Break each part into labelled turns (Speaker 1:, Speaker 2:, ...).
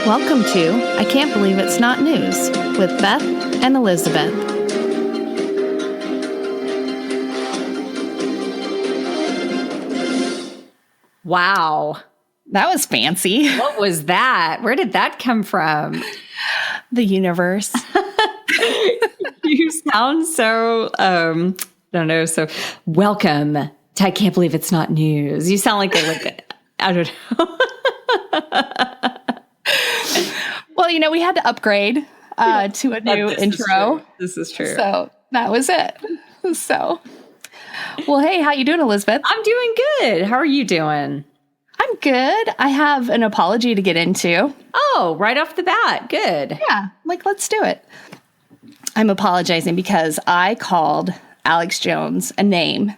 Speaker 1: Welcome to I Can't Believe It's Not News with Beth and Elizabeth.
Speaker 2: Wow.
Speaker 1: That was fancy.
Speaker 2: What was that? Where did that come from?
Speaker 1: The universe.
Speaker 2: You sound so, I don't know, so welcome to I Can't Believe It's Not News. You sound like I don't know.
Speaker 1: Well, we had to upgrade to a new intro.
Speaker 2: This is true.
Speaker 1: So that was it. So, well, hey, how you doing, Elizabeth?
Speaker 2: I'm doing good. How are you doing?
Speaker 1: I'm good. I have an apology to get into.
Speaker 2: Oh, right off the bat. Good.
Speaker 1: Yeah, let's do it. I'm apologizing because I called Alex Jones a name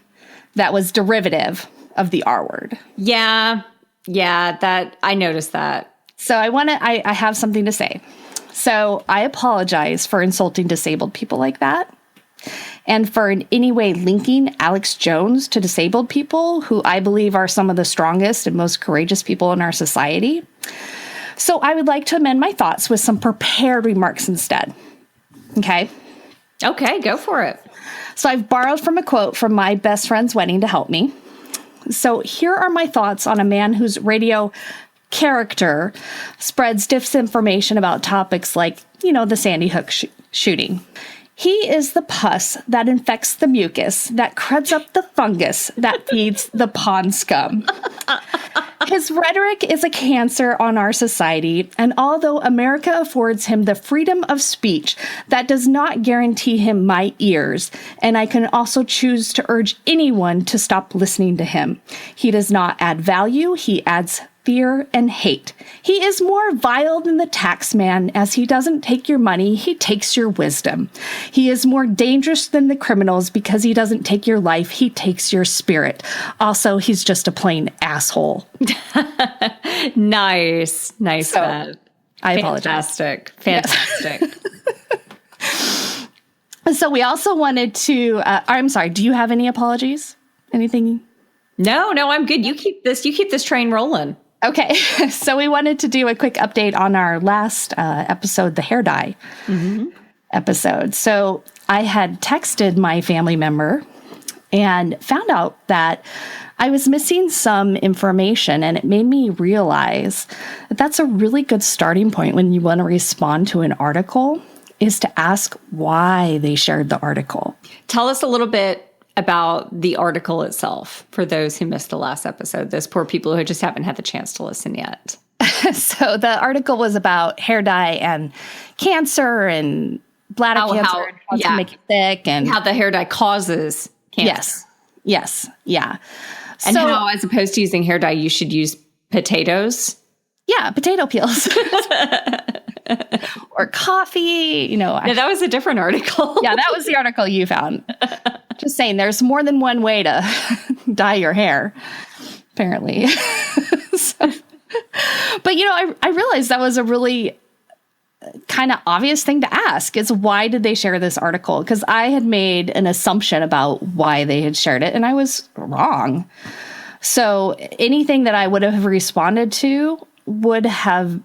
Speaker 1: that was derivative of the R word.
Speaker 2: Yeah, that I noticed that.
Speaker 1: So I have something to say. So I apologize for insulting disabled people like that, and for in any way linking Alex Jones to disabled people who I believe are some of the strongest and most courageous people in our society. So I would like to amend my thoughts with some prepared remarks instead. Okay,
Speaker 2: go for it.
Speaker 1: So I've borrowed from a quote from my best friend's wedding to help me. So here are my thoughts on a man whose radio character spreads disinformation about topics like, the Sandy Hook shooting. He is the pus that infects the mucus, that creds up the fungus, that feeds the pond scum. His rhetoric is a cancer on our society, and although America affords him the freedom of speech, that does not guarantee him my ears, and I can also choose to urge anyone to stop listening to him. He does not add value, he adds fear and hate. He is more vile than the tax man, as he doesn't take your money, he takes your wisdom. He is more dangerous than the criminals because he doesn't take your life, he takes your spirit. Also, he's just a plain asshole.
Speaker 2: Nice.
Speaker 1: So, I apologize.
Speaker 2: Fantastic.
Speaker 1: Yes. So we also wanted to, I'm sorry, do you have any apologies? Anything?
Speaker 2: No, I'm good. You keep this train rolling.
Speaker 1: Okay, so we wanted to do a quick update on our last episode, the hair dye episode. So I had texted my family member and found out that I was missing some information, and it made me realize that that's a really good starting point when you want to respond to an article, is to ask why they shared the article.
Speaker 2: Tell us a little bit about the article itself for those who missed the last episode, those poor people who just haven't had the chance to listen yet.
Speaker 1: So the article was about hair dye and cancer and bladder cancer and how to make you sick, and
Speaker 2: how the hair dye causes cancer.
Speaker 1: Yes. Yeah.
Speaker 2: And how, as opposed to using hair dye, you should use potatoes.
Speaker 1: Yeah, potato peels. Or coffee,
Speaker 2: Yeah, that was a different article.
Speaker 1: Yeah, that was the article you found. Just saying, there's more than one way to dye your hair, apparently. But, I realized that was a really kind of obvious thing to ask, is why did they share this article? Because I had made an assumption about why they had shared it, and I was wrong. So anything that I would have responded to would have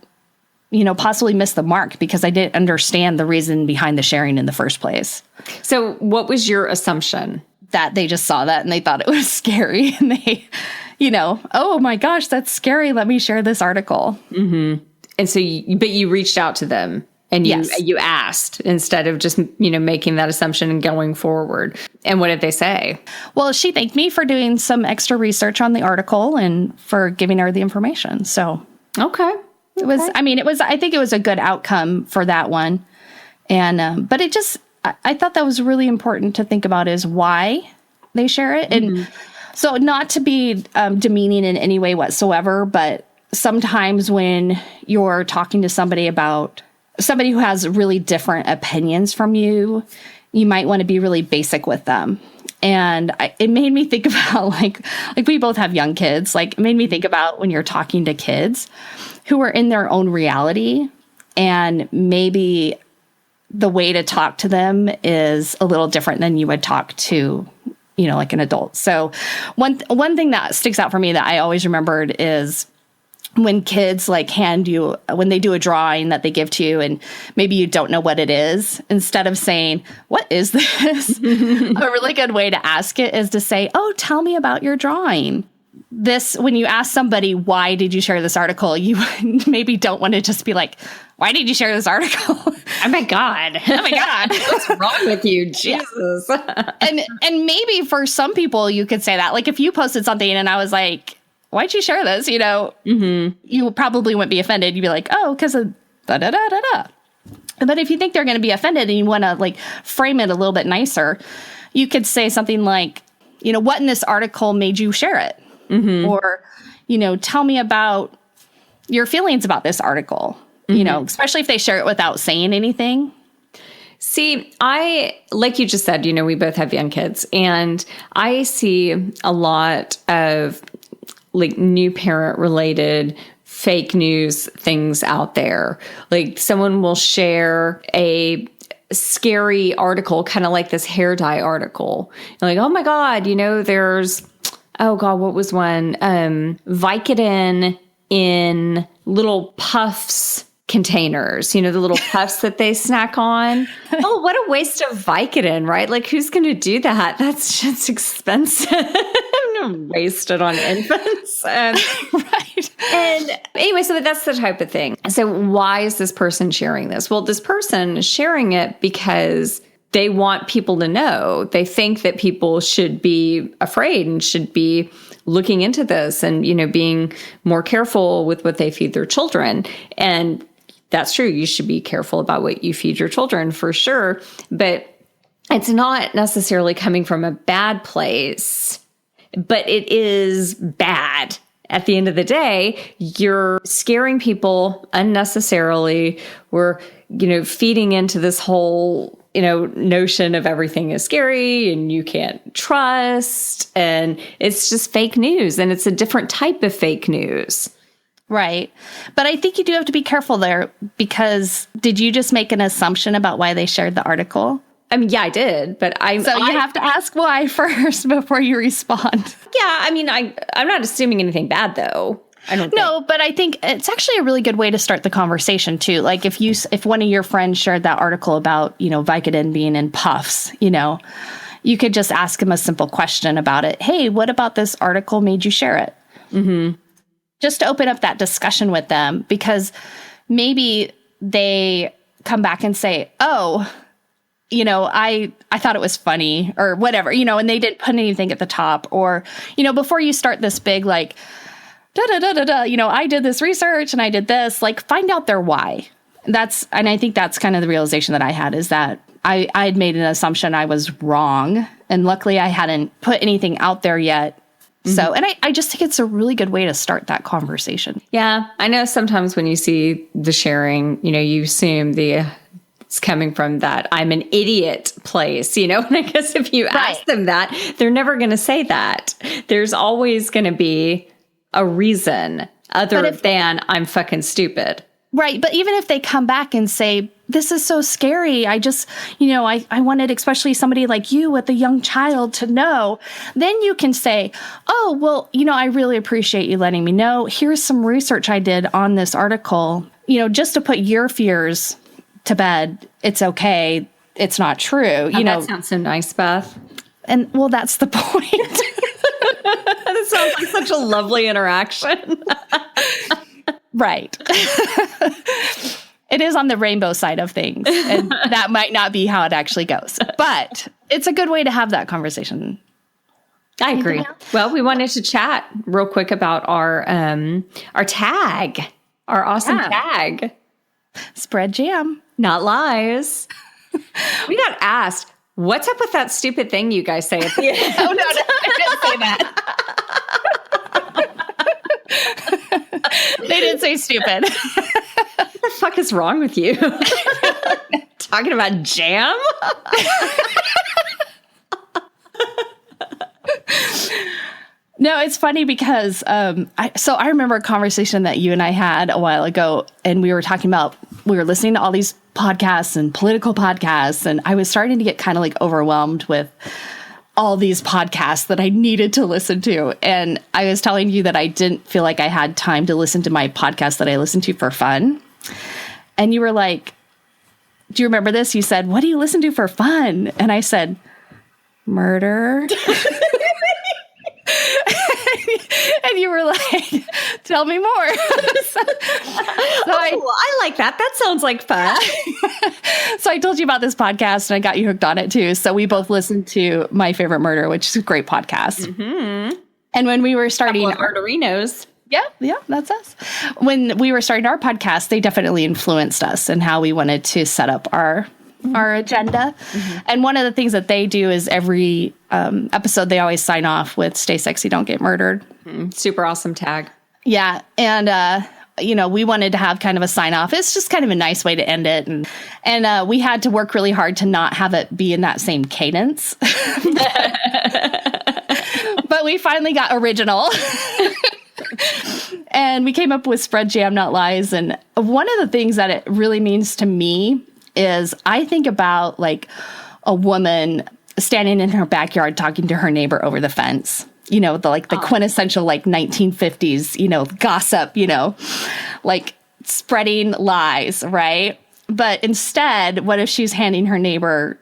Speaker 1: possibly missed the mark, because I didn't understand the reason behind the sharing in the first place.
Speaker 2: So what was your assumption?
Speaker 1: That they just saw that and they thought it was scary, and they, oh my gosh, that's scary. Let me share this article.
Speaker 2: Mm-hmm. And so, but you reached out to them and you asked, instead of just, making that assumption and going forward. And what did they say? Well,
Speaker 1: she thanked me for doing some extra research on the article and for giving her the information. So,
Speaker 2: okay.
Speaker 1: I think it was a good outcome for that one. And, but I thought that was really important to think about, is why they share it. Mm-hmm. And so, not to be demeaning in any way whatsoever, but sometimes when you're talking to somebody about somebody who has really different opinions from you, you might want to be really basic with them. And it made me think about like we both have young kids. It made me think about when you're talking to kids who are in their own reality, and maybe the way to talk to them is a little different than you would talk to, an adult. So one thing that sticks out for me that I always remembered is when kids like hand you, when they do a drawing that they give to you and maybe you don't know what it is, instead of saying, what is this? A really good way to ask it is to say, oh, tell me about your drawing. This, when you ask somebody, why did you share this article? You maybe don't want to just be like, why did you share this article?
Speaker 2: Oh my God.
Speaker 1: Oh my God.
Speaker 2: What's wrong with you? Jesus.
Speaker 1: And maybe for some people you could say that. Like if you posted something and I was like, why'd you share this? You know, you probably wouldn't be offended. You'd be like, oh, because of da da da da da. But if you think they're going to be offended and you want to like frame it a little bit nicer, you could say something like, you know, what in this article made you share it? Or, you know, tell me about your feelings about this article, you know, especially if they share it without saying anything.
Speaker 2: See, like you just said, you know, we both have young kids, and I see a lot of like new parent related fake news things out there. Like someone will share a scary article, kind of like this hair dye article. You're like, oh my God, you know, oh God, what was one? Vicodin in little puffs containers, you know, the little puffs that they snack on. Oh, what a waste of Vicodin, right? Like who's going to do that? That's just expensive. I'm going to waste it on infants.
Speaker 1: Right.
Speaker 2: And anyway, so that's the type of thing. So why is this person sharing this? Well, this person is sharing it because they want people to know. They think that people should be afraid and should be looking into this and, you know, being more careful with what they feed their children. And that's true. You should be careful about what you feed your children for sure. But it's not necessarily coming from a bad place, but it is bad. At the end of the day, you're scaring people unnecessarily. We're, you know, feeding into this whole, you know, notion of everything is scary and you can't trust. And it's just fake news. And it's a different type of fake news.
Speaker 1: Right. But I think you do have to be careful there because did you just make an assumption about why they shared the article?
Speaker 2: I mean, yeah, I did, but you
Speaker 1: have to ask why first before you respond.
Speaker 2: Yeah, I mean, I'm not assuming anything bad though. I don't
Speaker 1: No, but I think it's actually a really good way to start the conversation too. Like if one of your friends shared that article about, you know, Vicodin being in puffs, you know, you could just ask them a simple question about it. Hey, what about this article made you share it? Mm-hmm. Just to open up that discussion with them, because maybe they come back and say, oh, you know, I thought it was funny or whatever, you know, and they didn't put anything at the top. Or, you know, before you start this big, like, you know, I did this research and I did this, like, find out their why. And I think that's kind of the realization that I had, is that I had made an assumption I was wrong. And luckily I hadn't put anything out there yet. So, and I just think it's a really good way to start that conversation.
Speaker 2: Yeah. I know sometimes when you see the sharing, you know, you assume it's coming from that I'm an idiot place, you know, and I guess if you ask them that, they're never going to say that. There's always going to be a reason other than I'm fucking stupid.
Speaker 1: Right. But even if they come back and say, this is so scary, I just, you know, I wanted especially somebody like you with a young child to know, then you can say, oh, well, you know, I really appreciate you letting me know. Here's some research I did on this article, you know, just to put your fears to bed. It's okay. It's not true. You know,
Speaker 2: that sounds so nice, Beth.
Speaker 1: And well, that's the point.
Speaker 2: That sounds like such a lovely interaction.
Speaker 1: Right. It is on the rainbow side of things, and that might not be how it actually goes. But it's a good way to have that conversation.
Speaker 2: I agree. Well, we wanted to chat real quick about our tag, our awesome tag.
Speaker 1: Spread jam.
Speaker 2: Not lies. We got asked, what's up with that stupid thing you guys say at the end?
Speaker 1: Oh, no, I didn't say that. They didn't say stupid.
Speaker 2: What the fuck is wrong with you? Talking about jam?
Speaker 1: No, it's funny because I remember a conversation that you and I had a while ago, and we were talking about, we were listening to all these podcasts and political podcasts, and I was starting to get kind of like overwhelmed with all these podcasts that I needed to listen to. And I was telling you that I didn't feel like I had time to listen to my podcast that I listened to for fun. And you were like, do you remember this? You said, what do you listen to for fun? And I said, murder. And you were like, tell me more.
Speaker 2: I like that. That sounds like fun.
Speaker 1: So I told you about this podcast and I got you hooked on it too. So we both listened to My Favorite Murder, which is a great podcast. Mm-hmm. And when we were starting
Speaker 2: Murderinos.
Speaker 1: Yeah, that's us. When we were starting our podcast, they definitely influenced us in how we wanted to set up our agenda. Mm-hmm. And one of the things that they do is every episode, they always sign off with "Stay sexy, don't get murdered."
Speaker 2: Mm-hmm. Super awesome tag.
Speaker 1: Yeah. And, we wanted to have kind of a sign off. It's just kind of a nice way to end it. And we had to work really hard to not have it be in that same cadence. But we finally got original. And we came up with Spread Jam, Not Lies. And one of the things that it really means to me is I think about like a woman standing in her backyard talking to her neighbor over the fence. The quintessential like 1950s, gossip, like spreading lies, right? But instead, what if she's handing her neighbor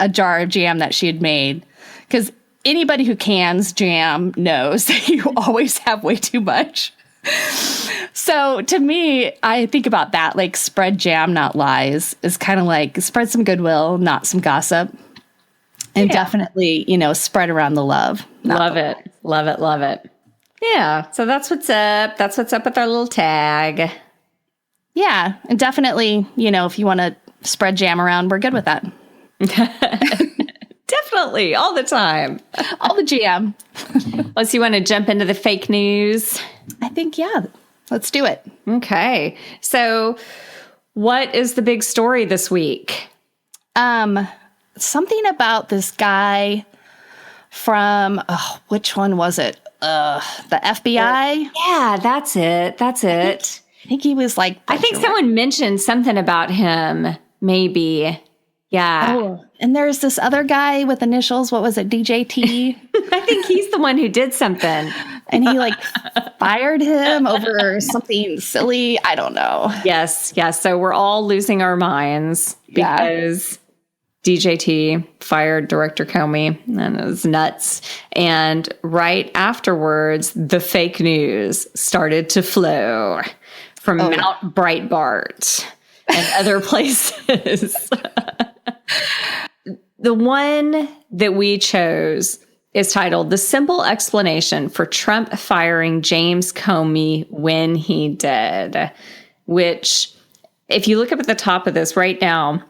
Speaker 1: a jar of jam that she had made? Because anybody who cans jam knows that you always have way too much. So to me, I think about that, like spread jam, not lies, is kind of like spread some goodwill, not some gossip. And definitely, spread around the love.
Speaker 2: Love it. Love it. Love it. Yeah. So that's what's up. That's what's up with our little tag.
Speaker 1: Yeah. And definitely, if you want to spread jam around, we're good with that.
Speaker 2: Definitely. All the time.
Speaker 1: All the jam.
Speaker 2: Unless you want to jump into the fake news.
Speaker 1: I think, yeah. Let's do it.
Speaker 2: Okay. So what is the big story this week?
Speaker 1: Something about this guy from, which one was it? The FBI?
Speaker 2: Yeah, that's it.
Speaker 1: I think he was like...
Speaker 2: I think someone mentioned something about him, maybe. Yeah.
Speaker 1: Oh, and there's this other guy with initials. What was it? DJT?
Speaker 2: I think he's the one who did something.
Speaker 1: And he fired him over something silly. I don't know.
Speaker 2: Yes. So we're all losing our minds because DJT fired Director Comey, and it was nuts. And right afterwards, the fake news started to flow from Mount Breitbart and other places. The one that we chose is titled "The Simple Explanation for Trump Firing James Comey When He Did," which, if you look up at the top of this right now,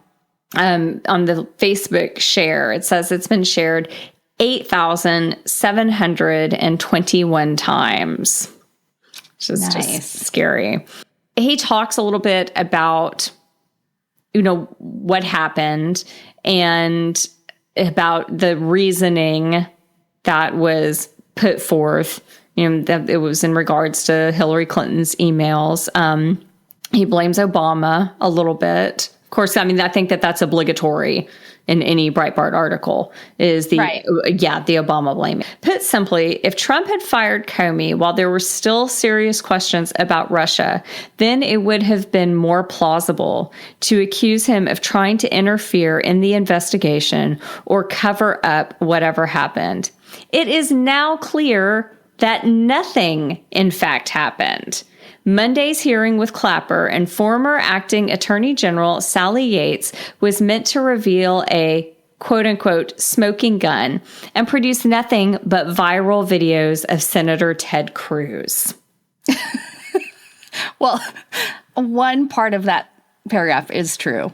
Speaker 2: on the Facebook share, it says it's been shared 8,721 times, which is just scary. He talks a little bit about, what happened and about the reasoning that was put forth, that it was in regards to Hillary Clinton's emails. He blames Obama a little bit. Of course, I think that's obligatory in any Breitbart article is the Obama blame. Put simply, if Trump had fired Comey while there were still serious questions about Russia, then it would have been more plausible to accuse him of trying to interfere in the investigation or cover up whatever happened. It is now clear that nothing, in fact, happened. Monday's hearing with Clapper and former acting Attorney General Sally Yates was meant to reveal a quote-unquote smoking gun and produce nothing but viral videos of Senator Ted Cruz.
Speaker 1: Well, one part of that paragraph is true.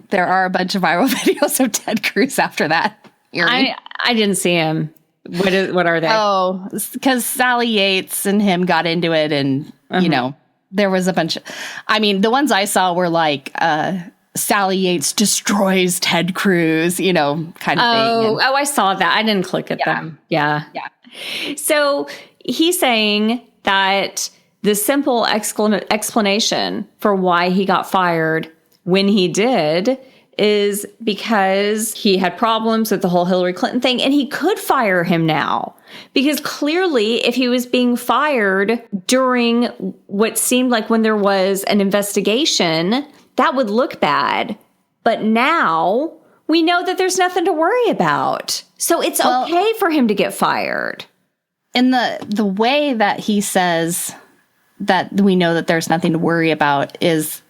Speaker 1: There are a bunch of viral videos of Ted Cruz after that hearing.
Speaker 2: I didn't see him. What are they?
Speaker 1: Oh, because Sally Yates and him got into it, and there was a bunch of, the ones I saw were like Sally Yates destroys Ted Cruz, kind of thing.
Speaker 2: Oh, I saw that. I didn't click at them. Yeah. So he's saying that the simple explanation for why he got fired when he did is because he had problems with the whole Hillary Clinton thing, and he could fire him now. Because clearly, if he was being fired during what seemed like when there was an investigation, that would look bad. But now we know that there's nothing to worry about. So it's okay for him to get fired.
Speaker 1: In the way that he says that we know that there's nothing to worry about is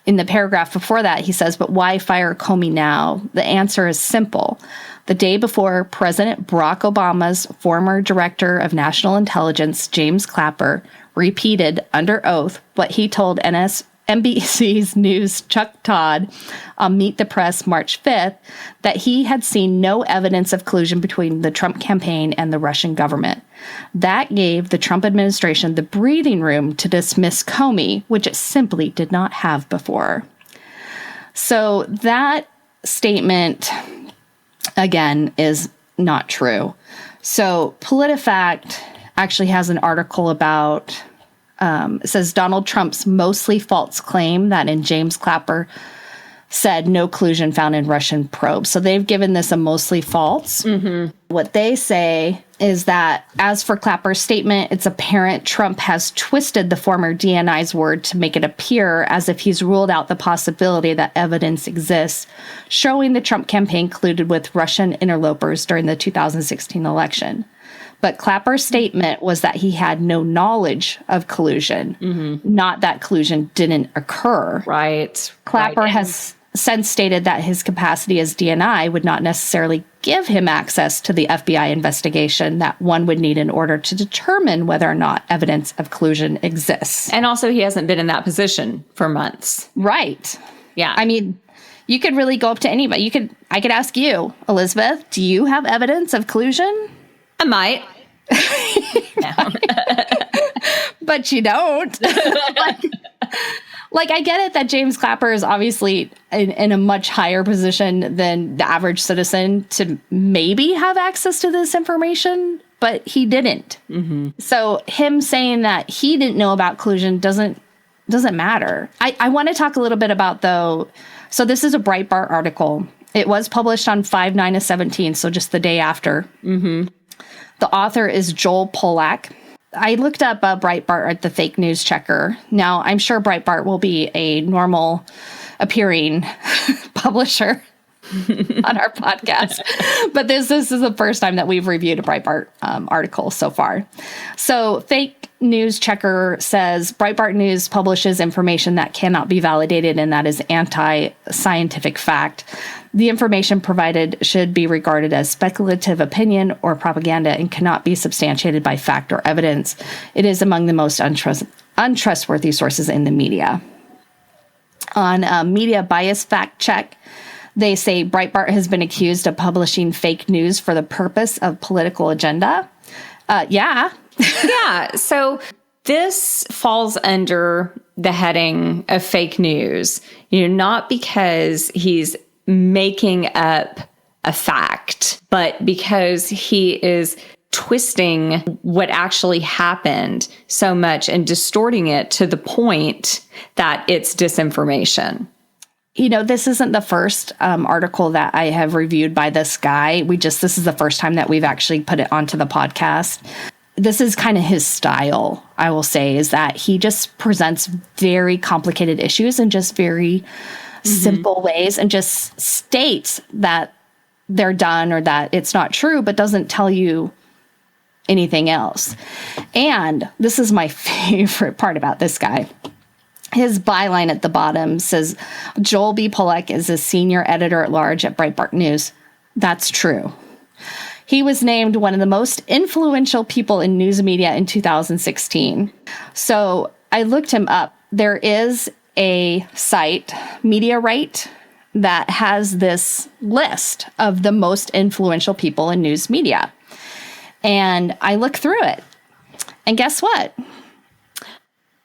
Speaker 1: in the paragraph before that, he says, but why fire Comey now? The answer is simple. The day before, President Barack Obama's former director of national intelligence, James Clapper, repeated under oath what he told NBC's News' Chuck Todd on Meet the Press March 5th, that he had seen no evidence of collusion between the Trump campaign and the Russian government. That gave the Trump administration the breathing room to dismiss Comey, which it simply did not have before. So that statement, again, is not true. So PolitiFact actually has an article about it says Donald Trump's mostly false claim that in James Clapper said no collusion found in Russian probes. So they've given this a mostly false. Mm-hmm. What they say is that as for Clapper's statement, it's apparent Trump has twisted the former DNI's word to make it appear as if he's ruled out the possibility that evidence exists, showing the Trump campaign colluded with Russian interlopers during the 2016 election. But Clapper's statement was that he had no knowledge of collusion, not that collusion didn't occur.
Speaker 2: Right.
Speaker 1: Clapper has since stated that his capacity as DNI would not necessarily give him access to the FBI investigation that one would need in order to determine whether or not evidence of collusion exists.
Speaker 2: And also, he hasn't been in that position for months.
Speaker 1: Right.
Speaker 2: Yeah.
Speaker 1: I mean, you could really go up to anybody. I could ask you, Elizabeth, do you have evidence of collusion?
Speaker 2: I might.
Speaker 1: But you don't. Like, I get it that James Clapper is obviously in a much higher position than the average citizen to maybe have access to this information, but he didn't. Mm-hmm. So him saying that he didn't know about collusion doesn't matter. I want to talk a little bit about, though, so this is a Breitbart article. It was published on 5/9/17, so just the day after. Mm-hmm. The author is Joel Pollack. I looked up Breitbart at the fake news checker. Now, I'm sure Breitbart will be a normal appearing publisher on our podcast. But this is the first time that we've reviewed a Breitbart article so far. So fake news checker says Breitbart News publishes information that cannot be validated and that is anti-scientific fact. The information provided should be regarded as speculative opinion or propaganda and cannot be substantiated by fact or evidence. It is among the most untrustworthy sources in the media. On Media Bias Fact Check, they say Breitbart has been accused of publishing fake news for the purpose of political agenda. Yeah.
Speaker 2: Yeah. So this falls under the heading of fake news, not because he's making up a fact, but because he is twisting what actually happened so much and distorting it to the point that it's disinformation.
Speaker 1: This isn't the first article that I have reviewed by this guy. This is the first time that we've actually put it onto the podcast. This is kind of his style, I will say, is that he just presents very complicated issues in just very simple ways and just states that they're done or that it's not true, but doesn't tell you anything else. And this is my favorite part about this guy. His byline at the bottom says, Joel B. Pollack is a senior editor-at-large at Breitbart News. That's true. He was named one of the most influential people in news media in 2016. So I looked him up. There is a site, MediaRite, that has this list of the most influential people in news media. And I looked through it. And guess what?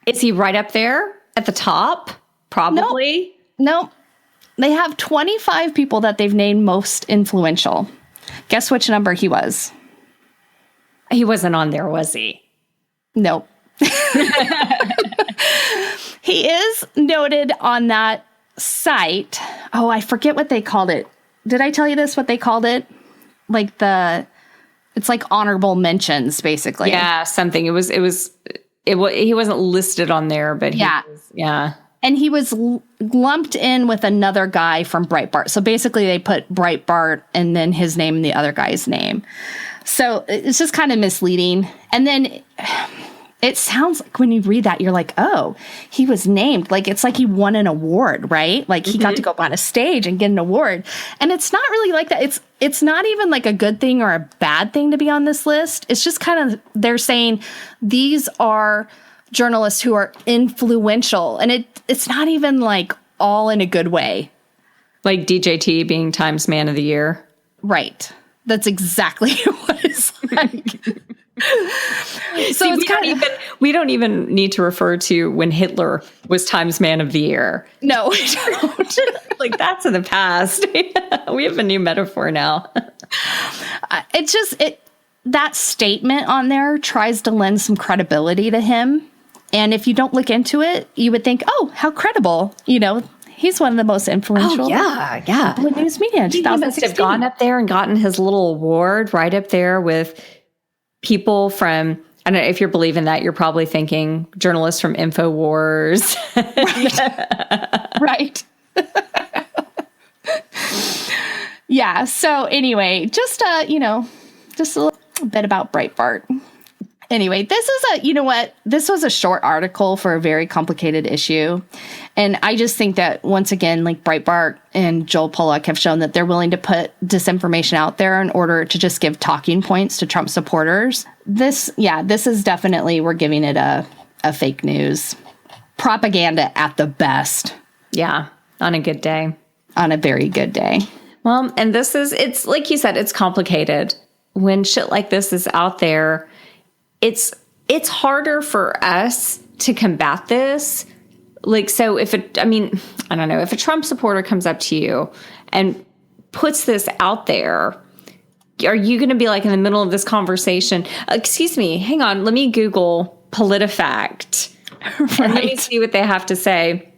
Speaker 2: Is he right up there at the top? Probably.
Speaker 1: Nope. They have 25 people that they've named most influential. Guess which number he was?
Speaker 2: He wasn't on there, was he?
Speaker 1: Nope. He is noted on that site, oh, I forget what they called it. Did I tell you this, what they called it? Like it's like honorable mentions, basically.
Speaker 2: Yeah, something. He wasn't listed on there, but he was, yeah.
Speaker 1: And he was lumped in with another guy from Breitbart. So basically they put Breitbart and then his name and the other guy's name. So it's just kind of misleading. And then it sounds like when you read that, you're like, oh, he was named. Like, it's like he won an award, right? Like he got to go up on a stage and get an award. And it's not really like that. It's not even like a good thing or a bad thing to be on this list. It's just kind of, they're saying these are journalists who are influential. And it's not even like all in a good way.
Speaker 2: Like DJT being Times Man of the Year.
Speaker 1: Right. That's exactly what it's like. So
Speaker 2: we don't even need to refer to when Hitler was Times Man of the Year.
Speaker 1: No, we don't.
Speaker 2: Like, that's in the past. We have a new metaphor now.
Speaker 1: That statement on there tries to lend some credibility to him. And if you don't look into it, you would think, oh, how credible. He's one of the most influential.
Speaker 2: Oh, yeah.
Speaker 1: News media in 2016.
Speaker 2: He must have gone up there and gotten his little award right up there with people from, I don't know if you're believing that, you're probably thinking journalists from InfoWars.
Speaker 1: Right. Yeah. So anyway, just a little bit about Breitbart. Anyway, this was a short article for a very complicated issue. And I just think that once again, like Breitbart and Joel Pollak have shown that they're willing to put disinformation out there in order to just give talking points to Trump supporters. This is definitely, we're giving it a fake news propaganda at the best.
Speaker 2: Yeah. On a good day.
Speaker 1: On a very good day.
Speaker 2: Well, and it's like you said, it's complicated. When shit like this is out there, it's harder for us to combat this. Like, so I don't know, if a Trump supporter comes up to you and puts this out there, are you going to be like in the middle of this conversation? Excuse me, hang on, let me Google PolitiFact. Right. And let me see what they have to say.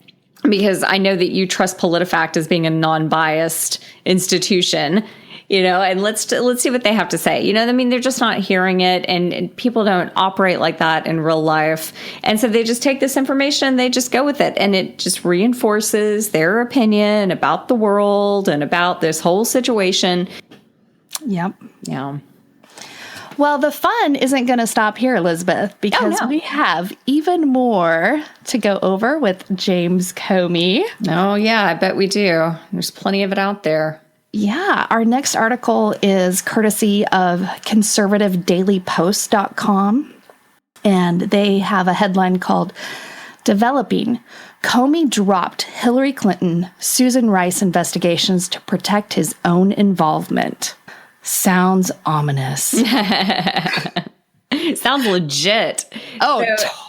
Speaker 2: Because I know that you trust PolitiFact as being a non-biased institution. And let's see what they have to say. They're just not hearing it, and people don't operate like that in real life. And so they just take this information, they just go with it, and it just reinforces their opinion about the world and about this whole situation.
Speaker 1: Yep.
Speaker 2: Yeah.
Speaker 1: Well, the fun isn't going to stop here, Elizabeth, because we have even more to go over with James Comey.
Speaker 2: Oh, yeah, I bet we do. There's plenty of it out there.
Speaker 1: Yeah, our next article is courtesy of conservativedailypost.com, and they have a headline called Developing Comey Dropped Hillary Clinton, Susan Rice Investigations to Protect His Own Involvement. Sounds ominous.
Speaker 2: Sounds legit.
Speaker 1: Oh,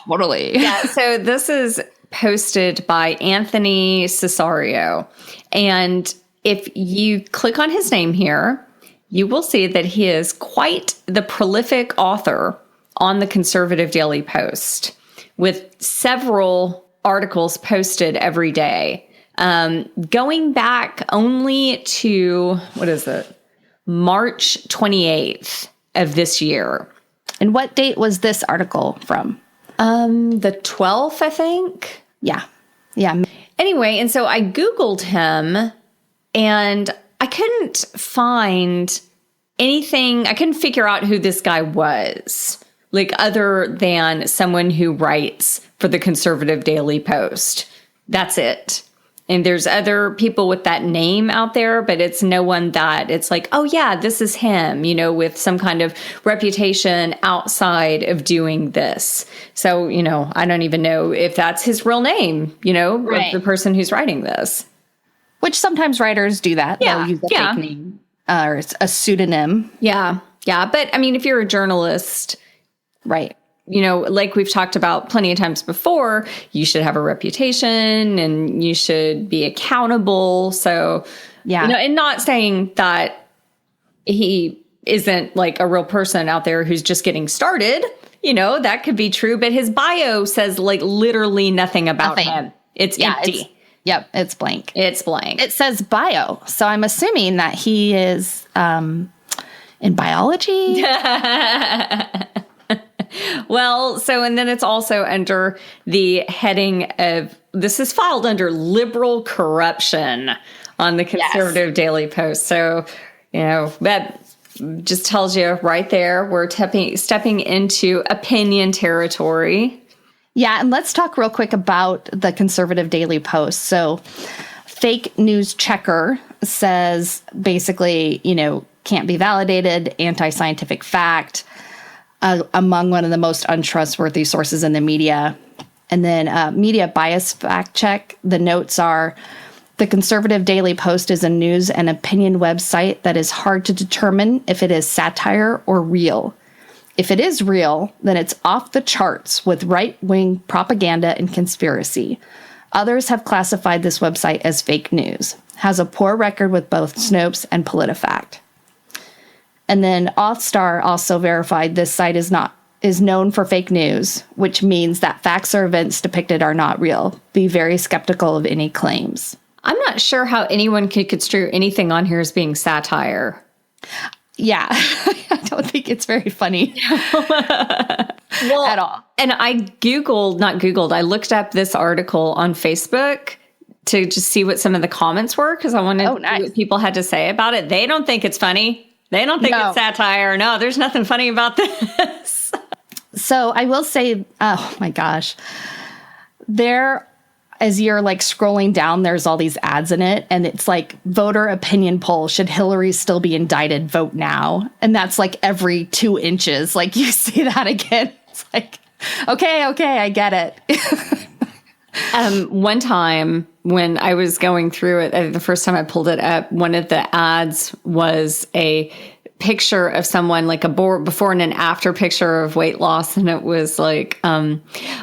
Speaker 1: totally.
Speaker 2: Yeah, so this is posted by Anthony Cesario, and if you click on his name here, you will see that he is quite the prolific author on the Conservative Daily Post, with several articles posted every day. Going back only to, March 28th of this year.
Speaker 1: And what date was this article from?
Speaker 2: The 12th, I think.
Speaker 1: Yeah. Yeah.
Speaker 2: Anyway, and so I Googled him, and I couldn't find anything. I couldn't figure out who this guy was, like other than someone who writes for the Conservative Daily Post. That's it. And there's other people with that name out there, but it's no one that it's like, oh yeah, this is him, with some kind of reputation outside of doing this. So, I don't even know if that's his real name, right, of the person who's writing this.
Speaker 1: Which sometimes writers do that.
Speaker 2: Yeah.
Speaker 1: They'll use a fake name or a pseudonym.
Speaker 2: Yeah. Yeah. But if you're a journalist,
Speaker 1: right,
Speaker 2: like we've talked about plenty of times before, you should have a reputation and you should be accountable. So, yeah. And not saying that he isn't like a real person out there who's just getting started, that could be true. But his bio says like literally nothing about him. It's empty.
Speaker 1: Yep, it's blank.
Speaker 2: It's blank.
Speaker 1: It says bio, so I'm assuming that he is in biology.
Speaker 2: Well, so, and then it's also under the heading of, this is filed under liberal corruption on the Conservative Daily Post. So, that just tells you right there, we're stepping into opinion territory.
Speaker 1: Yeah, and let's talk real quick about the Conservative Daily Post. So, Fake News Checker says basically, can't be validated, anti-scientific fact, among one of the most untrustworthy sources in the media. And then Media Bias Fact Check, the notes are, the Conservative Daily Post is a news and opinion website that is hard to determine if it is satire or real. If it is real, then it's off the charts with right-wing propaganda and conspiracy. Others have classified this website as fake news. Has a poor record with both Snopes and PolitiFact. And then Authstar also verified this site is known for fake news, which means that facts or events depicted are not real. Be very skeptical of any claims.
Speaker 2: I'm not sure how anyone could construe anything on here as being satire.
Speaker 1: Yeah, I don't think it's very funny at all.
Speaker 2: And I I looked up this article on Facebook to just see what some of the comments were, because I wanted to see what people had to say about it. They don't think it's funny. They don't think it's satire. No, there's nothing funny about this.
Speaker 1: So I will say, oh my gosh, as you're like scrolling down, there's all these ads in it, and it's like voter opinion poll. Should Hillary still be indicted? Vote now. And that's like every 2 inches. Like you see that again. It's like, okay, I get it.
Speaker 2: One time when I was going through it, the first time I pulled it up, one of the ads was a picture of someone, like a before and an after picture of weight loss. And it was like,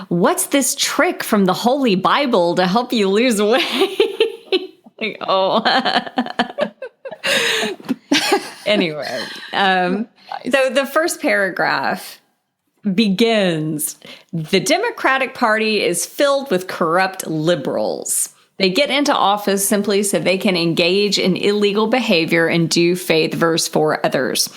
Speaker 2: what's this trick from the Holy Bible to help you lose weight? Like, oh. Anyway, so the first paragraph begins, the Democratic Party is filled with corrupt liberals. They get into office simply so they can engage in illegal behavior and do faith verse for others.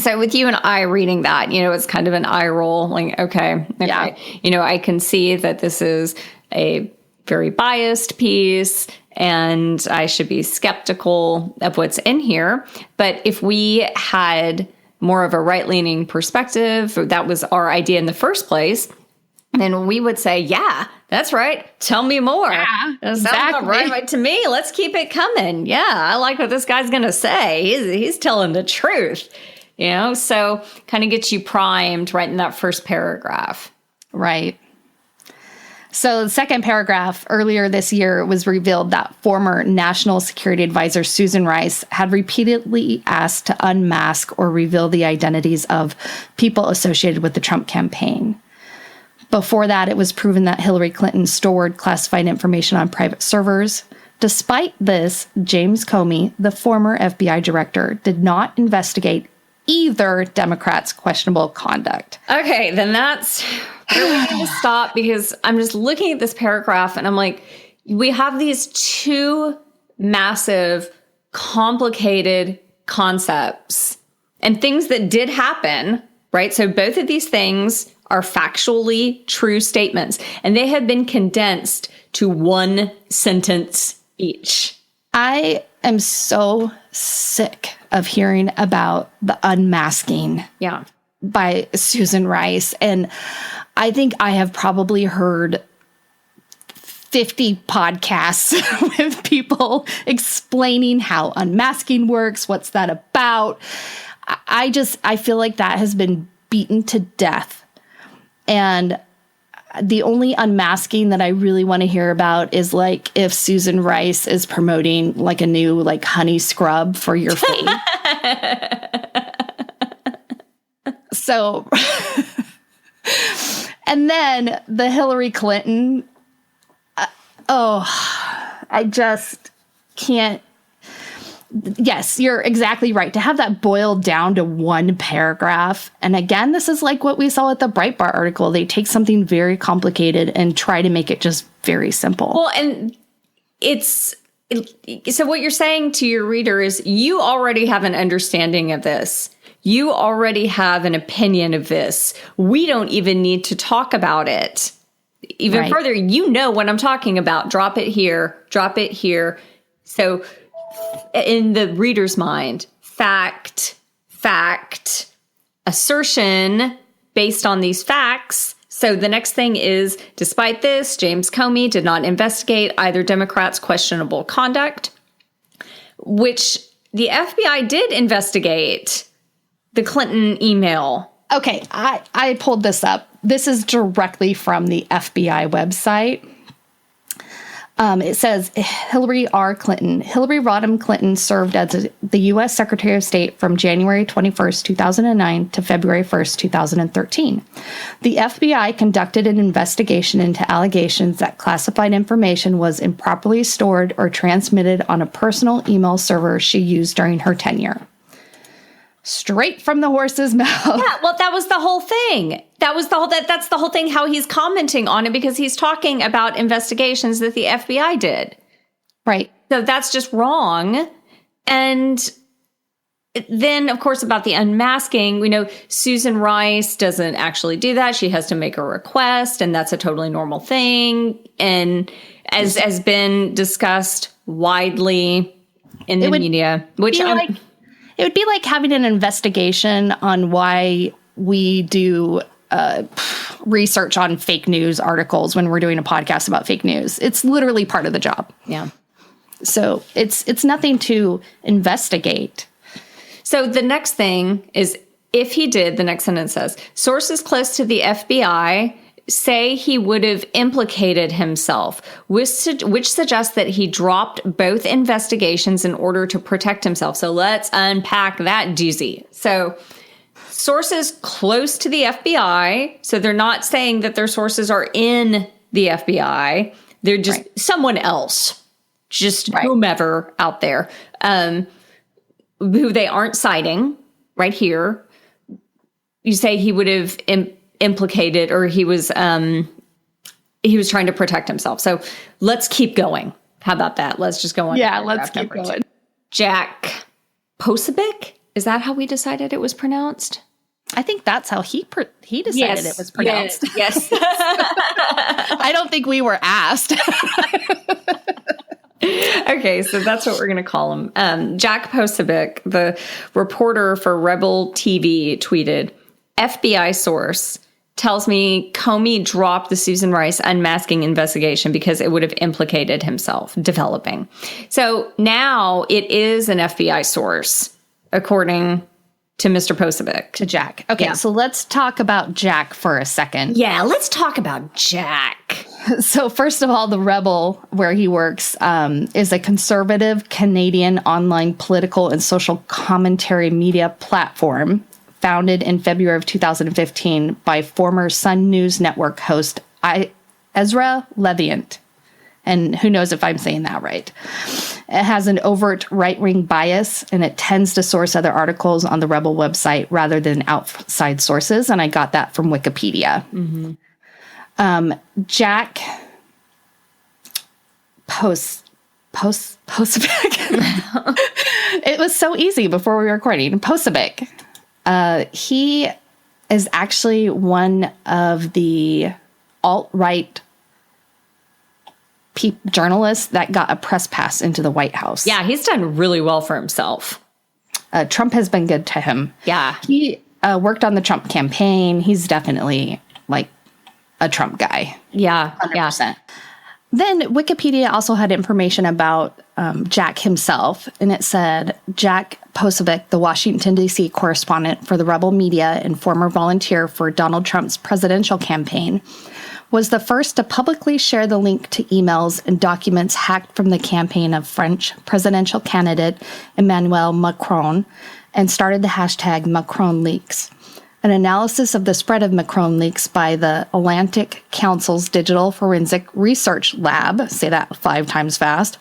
Speaker 2: So with you and I reading that, it's kind of an eye roll. Like, okay.
Speaker 1: Yeah.
Speaker 2: I can see that this is a very biased piece and I should be skeptical of what's in here. But if we had more of a right-leaning perspective, that was our idea in the first place, then we would say, yeah, that's right. Tell me more.
Speaker 1: Yeah,
Speaker 2: that sounds right to me. Let's keep it coming. Yeah, I like what this guy's going to say. He's telling the truth. So kind of gets you primed right in that first paragraph.
Speaker 1: Right. So the second paragraph, earlier this year, it was revealed that former National Security Advisor Susan Rice had repeatedly asked to unmask or reveal the identities of people associated with the Trump campaign. Before that, it was proven that Hillary Clinton stored classified information on private servers. Despite this, James Comey, the former FBI director, did not investigate either Democrats' questionable conduct.
Speaker 2: Okay, then that's where we need to stop, because I'm just looking at this paragraph and I'm like, we have these two massive, complicated concepts and things that did happen, right? So both of these things are factually true statements, and they have been condensed to one sentence each.
Speaker 1: I am so sick of hearing about the unmasking by Susan Rice. And I think I have probably heard 50 podcasts with people explaining how unmasking works, what's that about. I feel like that has been beaten to death. And the only unmasking that I really want to hear about is like if Susan Rice is promoting like a new like honey scrub for your face. So, and then the Hillary Clinton, I just can't. Yes, you're exactly right. To have that boiled down to one paragraph. And again, this is like what we saw with the Breitbart article. They take something very complicated and try to make it just very simple.
Speaker 2: Well, and so what you're saying to your reader is you already have an understanding of this. You already have an opinion of this. We don't even need to talk about it. Even further, you know what I'm talking about. Drop it here. Drop it here. So in the reader's mind, fact, assertion based on these facts. So the next thing is, despite this, James Comey did not investigate either Democrats' questionable conduct, which the FBI did investigate the Clinton email.
Speaker 1: Okay, I pulled this up. This is directly from the FBI website. It says Hillary Rodham Clinton served as the U.S. Secretary of State from January 21st, 2009 to February 1st, 2013. The FBI conducted an investigation into allegations that classified information was improperly stored or transmitted on a personal email server she used during her tenure. Straight from the horse's mouth.
Speaker 2: Yeah, well, that was the whole thing. That's the whole thing, how he's commenting on it, because he's talking about investigations that the FBI did.
Speaker 1: Right.
Speaker 2: So that's just wrong. And then, of course, about the unmasking, we know Susan Rice doesn't actually do that. She has to make a request, and that's a totally normal thing. And as has been discussed widely in the media, which
Speaker 1: it would be like having an investigation on why we do research on fake news articles when we're doing a podcast about fake news. It's literally part of the job.
Speaker 2: Yeah.
Speaker 1: So it's nothing to investigate.
Speaker 2: So the next thing is, if he did, the next sentence says, sources close to the FBI say he would have implicated himself, which suggests that he dropped both investigations in order to protect himself. So let's unpack that doozy. So sources close to the FBI, so they're not saying that their sources are in the FBI. They're just someone else, just whomever out there, who they aren't citing right here. You say he would have implicated, or he was trying to protect himself. So let's keep going. How about that? Let's just go on.
Speaker 1: Yeah, let's keep going.
Speaker 2: Jack Posobiec, is that how we decided it was pronounced?
Speaker 1: I think that's how he decided it was pronounced.
Speaker 2: Yes.
Speaker 1: I don't think we were asked.
Speaker 2: Okay, so that's what we're going to call him. Jack Posobiec, the reporter for Rebel TV, tweeted, FBI source tells me Comey dropped the Susan Rice unmasking investigation because it would have implicated himself developing. So now it is an FBI source, according to Mr. Posobiec.
Speaker 1: To Jack. Okay, so let's talk about Jack for a second.
Speaker 2: Yeah, let's talk about Jack.
Speaker 1: So first of all, the Rebel, where he works, is a conservative Canadian online political and social commentary media platform founded in February of 2015 by former Sun News Network host Ezra Levant. And who knows if I'm saying that right. It has an overt right-wing bias, and it tends to source other articles on the Rebel website rather than outside sources. And I got that from Wikipedia. Mm-hmm. Jack Posobiec. It was so easy before we were recording. Posobiec. He is actually one of the alt-right journalists that got a press pass into the White House.
Speaker 2: Yeah, he's done really well for himself.
Speaker 1: Trump has been good to him.
Speaker 2: Yeah.
Speaker 1: He worked on the Trump campaign. He's definitely like a Trump guy.
Speaker 2: Yeah,
Speaker 1: 100%.
Speaker 2: yeah.
Speaker 1: Then Wikipedia also had information about Jack himself, and it said Jack Posobiec, the Washington, D.C. correspondent for the Rebel Media and former volunteer for Donald Trump's presidential campaign, was the first to publicly share the link to emails and documents hacked from the campaign of French presidential candidate Emmanuel Macron and started the hashtag MacronLeaks. An analysis of the spread of Macron leaks by the Atlantic Council's Digital Forensic Research Lab, say that 5 times fast,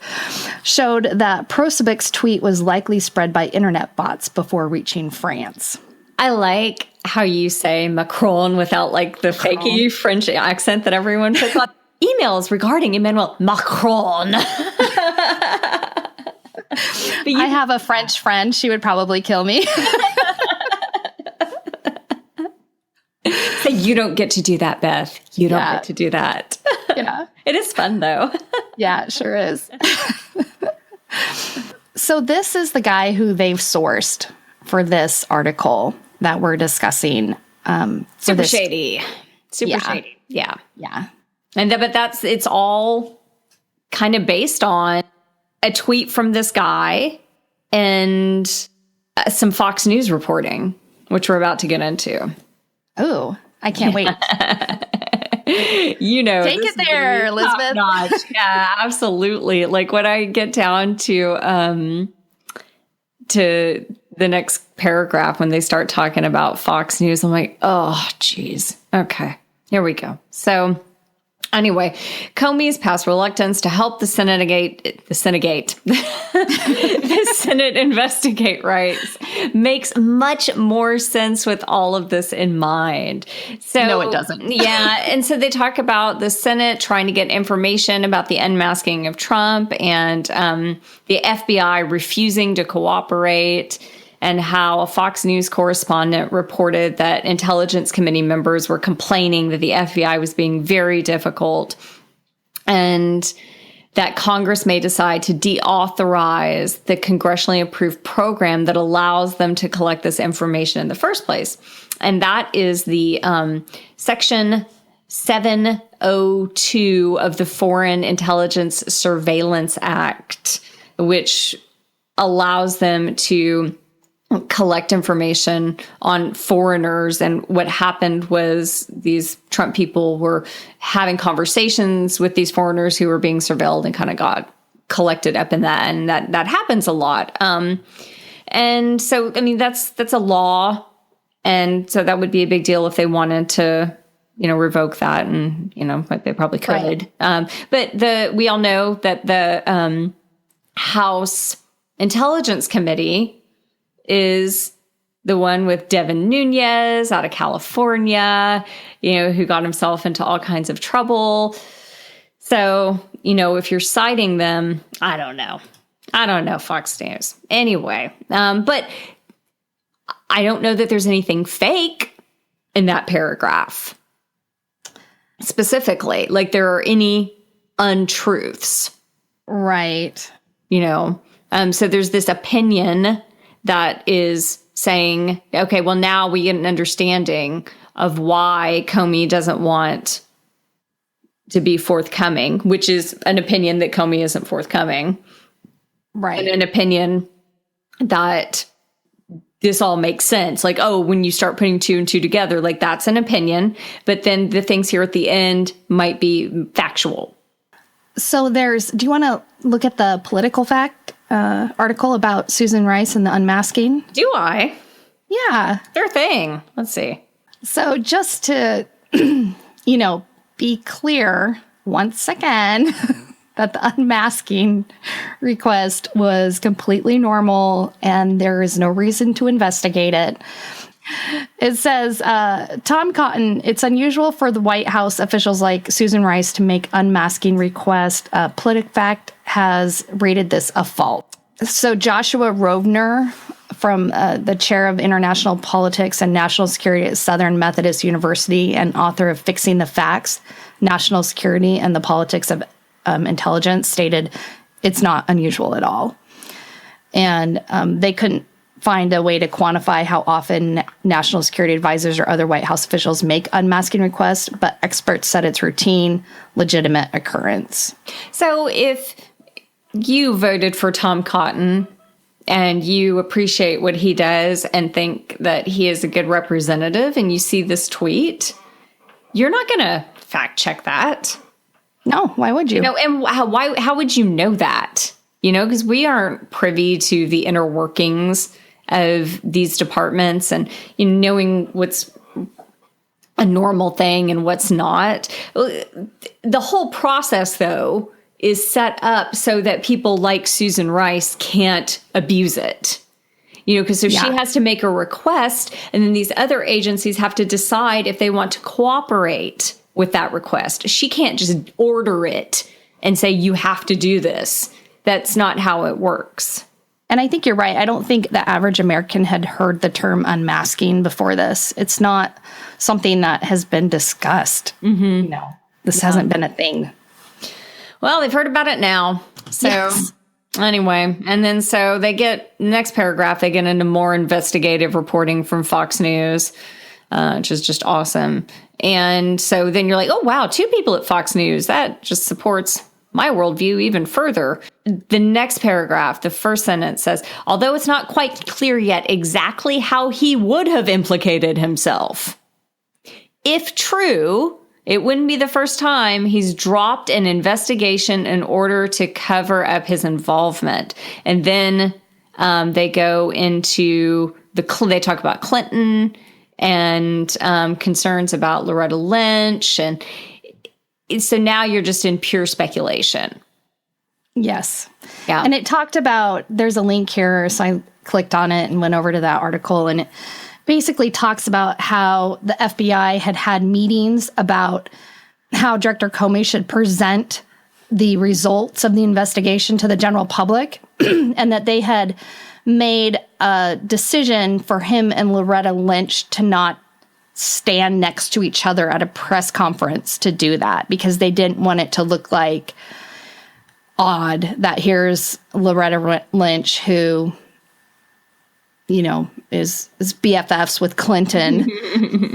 Speaker 1: showed that Posobiec's tweet was likely spread by internet bots before reaching France.
Speaker 2: I like how you say Macron without like the fakey French accent that everyone puts on. emails regarding Emmanuel Macron.
Speaker 1: I have a French friend. She would probably kill me.
Speaker 2: So you don't get to do that, Beth. You don't get to do that.
Speaker 1: Yeah.
Speaker 2: It is fun, though.
Speaker 1: Yeah, it sure is. So this is the guy who they've sourced for this article that we're discussing.
Speaker 2: Super shady. Super shady. Yeah.
Speaker 1: Yeah.
Speaker 2: But it's all kind of based on a tweet from this guy and some Fox News reporting, which we're about to get into.
Speaker 1: Oh, I can't wait.
Speaker 2: You know,
Speaker 1: take it there, Elizabeth.
Speaker 2: Yeah, absolutely. Like when I get down to the next paragraph, when they start talking about Fox News, I'm like, oh, geez. Okay, here we go. So anyway, Comey's past reluctance to help the Senate investigate rights makes much more sense with all of this in mind. So
Speaker 1: no, it doesn't.
Speaker 2: Yeah. And so they talk about the Senate trying to get information about the unmasking of Trump and the FBI refusing to cooperate, and how a Fox News correspondent reported that Intelligence Committee members were complaining that the FBI was being very difficult, and that Congress may decide to deauthorize the congressionally approved program that allows them to collect this information in the first place. And that is the Section 702 of the Foreign Intelligence Surveillance Act, which allows them to collect information on foreigners. And what happened was these Trump people were having conversations with these foreigners who were being surveilled and kind of got collected up in that. And that happens a lot. And so, I mean, that's a law. And so that would be a big deal if they wanted to, revoke that. And, but they probably could. Right. But we all know that the House Intelligence Committee is the one with Devin Nunes out of California, who got himself into all kinds of trouble. So, if you're citing them, I don't know, Fox News. Anyway, but I don't know that there's anything fake in that paragraph. Specifically, like there are any untruths.
Speaker 1: Right.
Speaker 2: So there's this opinion that is saying, okay, well, now we get an understanding of why Comey doesn't want to be forthcoming, which is an opinion that Comey isn't forthcoming.
Speaker 1: Right.
Speaker 2: And an opinion that this all makes sense. Like, oh, when you start putting two and two together, like that's an opinion. But then the things here at the end might be factual.
Speaker 1: So do you want to look at the political fact article about Susan Rice and the unmasking?
Speaker 2: Do I?
Speaker 1: Yeah.
Speaker 2: Their thing. Let's see.
Speaker 1: So just to, be clear once again that the unmasking request was completely normal and there is no reason to investigate it. It says, Tom Cotton, it's unusual for the White House officials like Susan Rice to make unmasking requests. PolitiFact has rated this a fault. So Joshua Rovner, from the chair of international politics and national security at Southern Methodist University and author of Fixing the Facts, National Security and the Politics of Intelligence, stated it's not unusual at all. And they couldn't find a way to quantify how often national security advisors or other White House officials make unmasking requests, but experts said it's routine, legitimate occurrence.
Speaker 2: So if you voted for Tom Cotton and you appreciate what he does and think that he is a good representative and you see this tweet, you're not going to fact check that.
Speaker 1: No, why would you?
Speaker 2: And how would you know that? Because we aren't privy to the inner workings of these departments and knowing what's a normal thing and what's not. The whole process, though, is set up so that people like Susan Rice can't abuse it. Because she has to make a request, and then these other agencies have to decide if they want to cooperate with that request. She can't just order it and say, you have to do this. That's not how it works.
Speaker 1: And I think you're right. I don't think the average American had heard the term unmasking before this. It's not something that has been discussed. No, this hasn't been a thing.
Speaker 2: Well, they've heard about it now. So anyway, and then so they get, next paragraph, they get into more investigative reporting from Fox News, which is just awesome. And so then you're like, oh, wow, 2 people at Fox News. That just supports my worldview even further. The next paragraph, the first sentence says, although it's not quite clear yet exactly how he would have implicated himself. If true, it wouldn't be the first time he's dropped an investigation in order to cover up his involvement. And then they go into they talk about Clinton and concerns about Loretta Lynch. And so now you're just in pure speculation.
Speaker 1: Yes.
Speaker 2: Yeah.
Speaker 1: And it talked about, there's a link here, so I clicked on it and went over to that article, and it basically talks about how the FBI had meetings about how Director Comey should present the results of the investigation to the general public, and that they had made a decision for him and Loretta Lynch to not stand next to each other at a press conference to do that, because they didn't want it to look like odd that here's Loretta Lynch, who, you know, is BFFs with Clinton,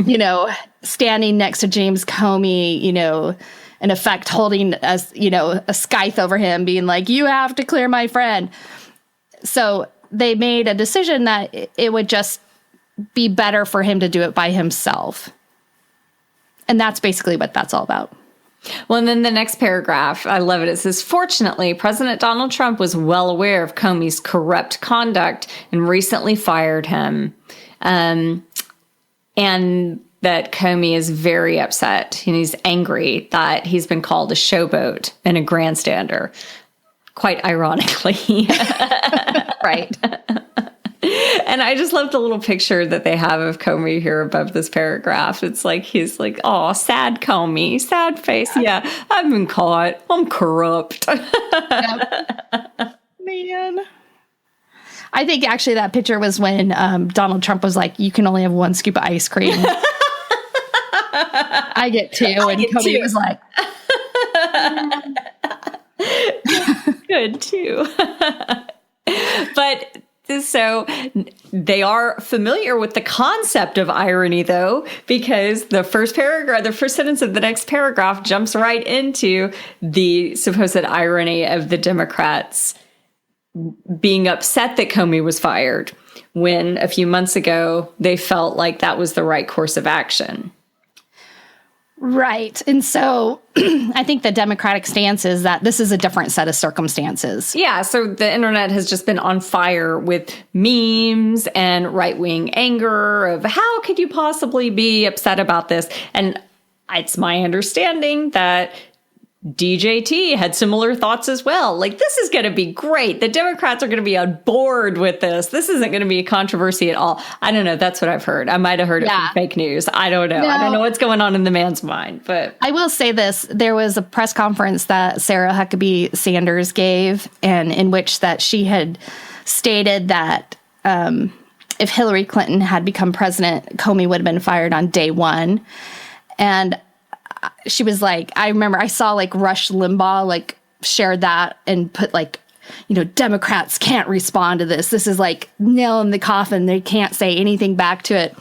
Speaker 1: you know, standing next to James Comey, you know, in effect holding a scythe over him, being like, you have to clear my friend. So they made a decision that it would just be better for him to do it by himself. And that's basically what that's all about.
Speaker 2: Well, and then the next paragraph, I love it. It says, fortunately, President Donald Trump was well aware of Comey's corrupt conduct and recently fired him. And that Comey is very upset and he's angry that he's been called a showboat and a grandstander. Quite ironically.
Speaker 1: Right.
Speaker 2: And I just love the little picture that they have of Comey here above this paragraph. It's like, he's like, oh, sad Comey, sad face. Yeah, I've been caught. I'm corrupt.
Speaker 1: Yep. Man. I think actually that picture was when Donald Trump was like, you can only have 1 scoop of ice cream. I get 2. And Comey was like,
Speaker 2: good too. But so they are familiar with the concept of irony, though, because the first sentence of the next paragraph jumps right into the supposed irony of the Democrats being upset that Comey was fired when a few months ago they felt like that was the right course of action.
Speaker 1: right. And so I think the Democratic stance is that this is a different set of circumstances.
Speaker 2: Yeah, so the internet has just been on fire with memes and right-wing anger of how could you possibly be upset about this? And it's my understanding that DJT had similar thoughts as well. Like, this is going to be great. The Democrats are going to be on board with this. This isn't going to be a controversy at all. I don't know. That's what I've heard. I might have heard it from fake news. I don't know.
Speaker 1: No.
Speaker 2: I don't know what's going on in the man's mind. But
Speaker 1: I will say this. There was a press conference that Sarah Huckabee Sanders gave, and in which that she had stated that if Hillary Clinton had become president, Comey would have been fired on day 1. And she was like, I remember I saw like Rush Limbaugh like shared that and put like, you know, Democrats can't respond to this. This is like nail in the coffin. They can't say anything back to it.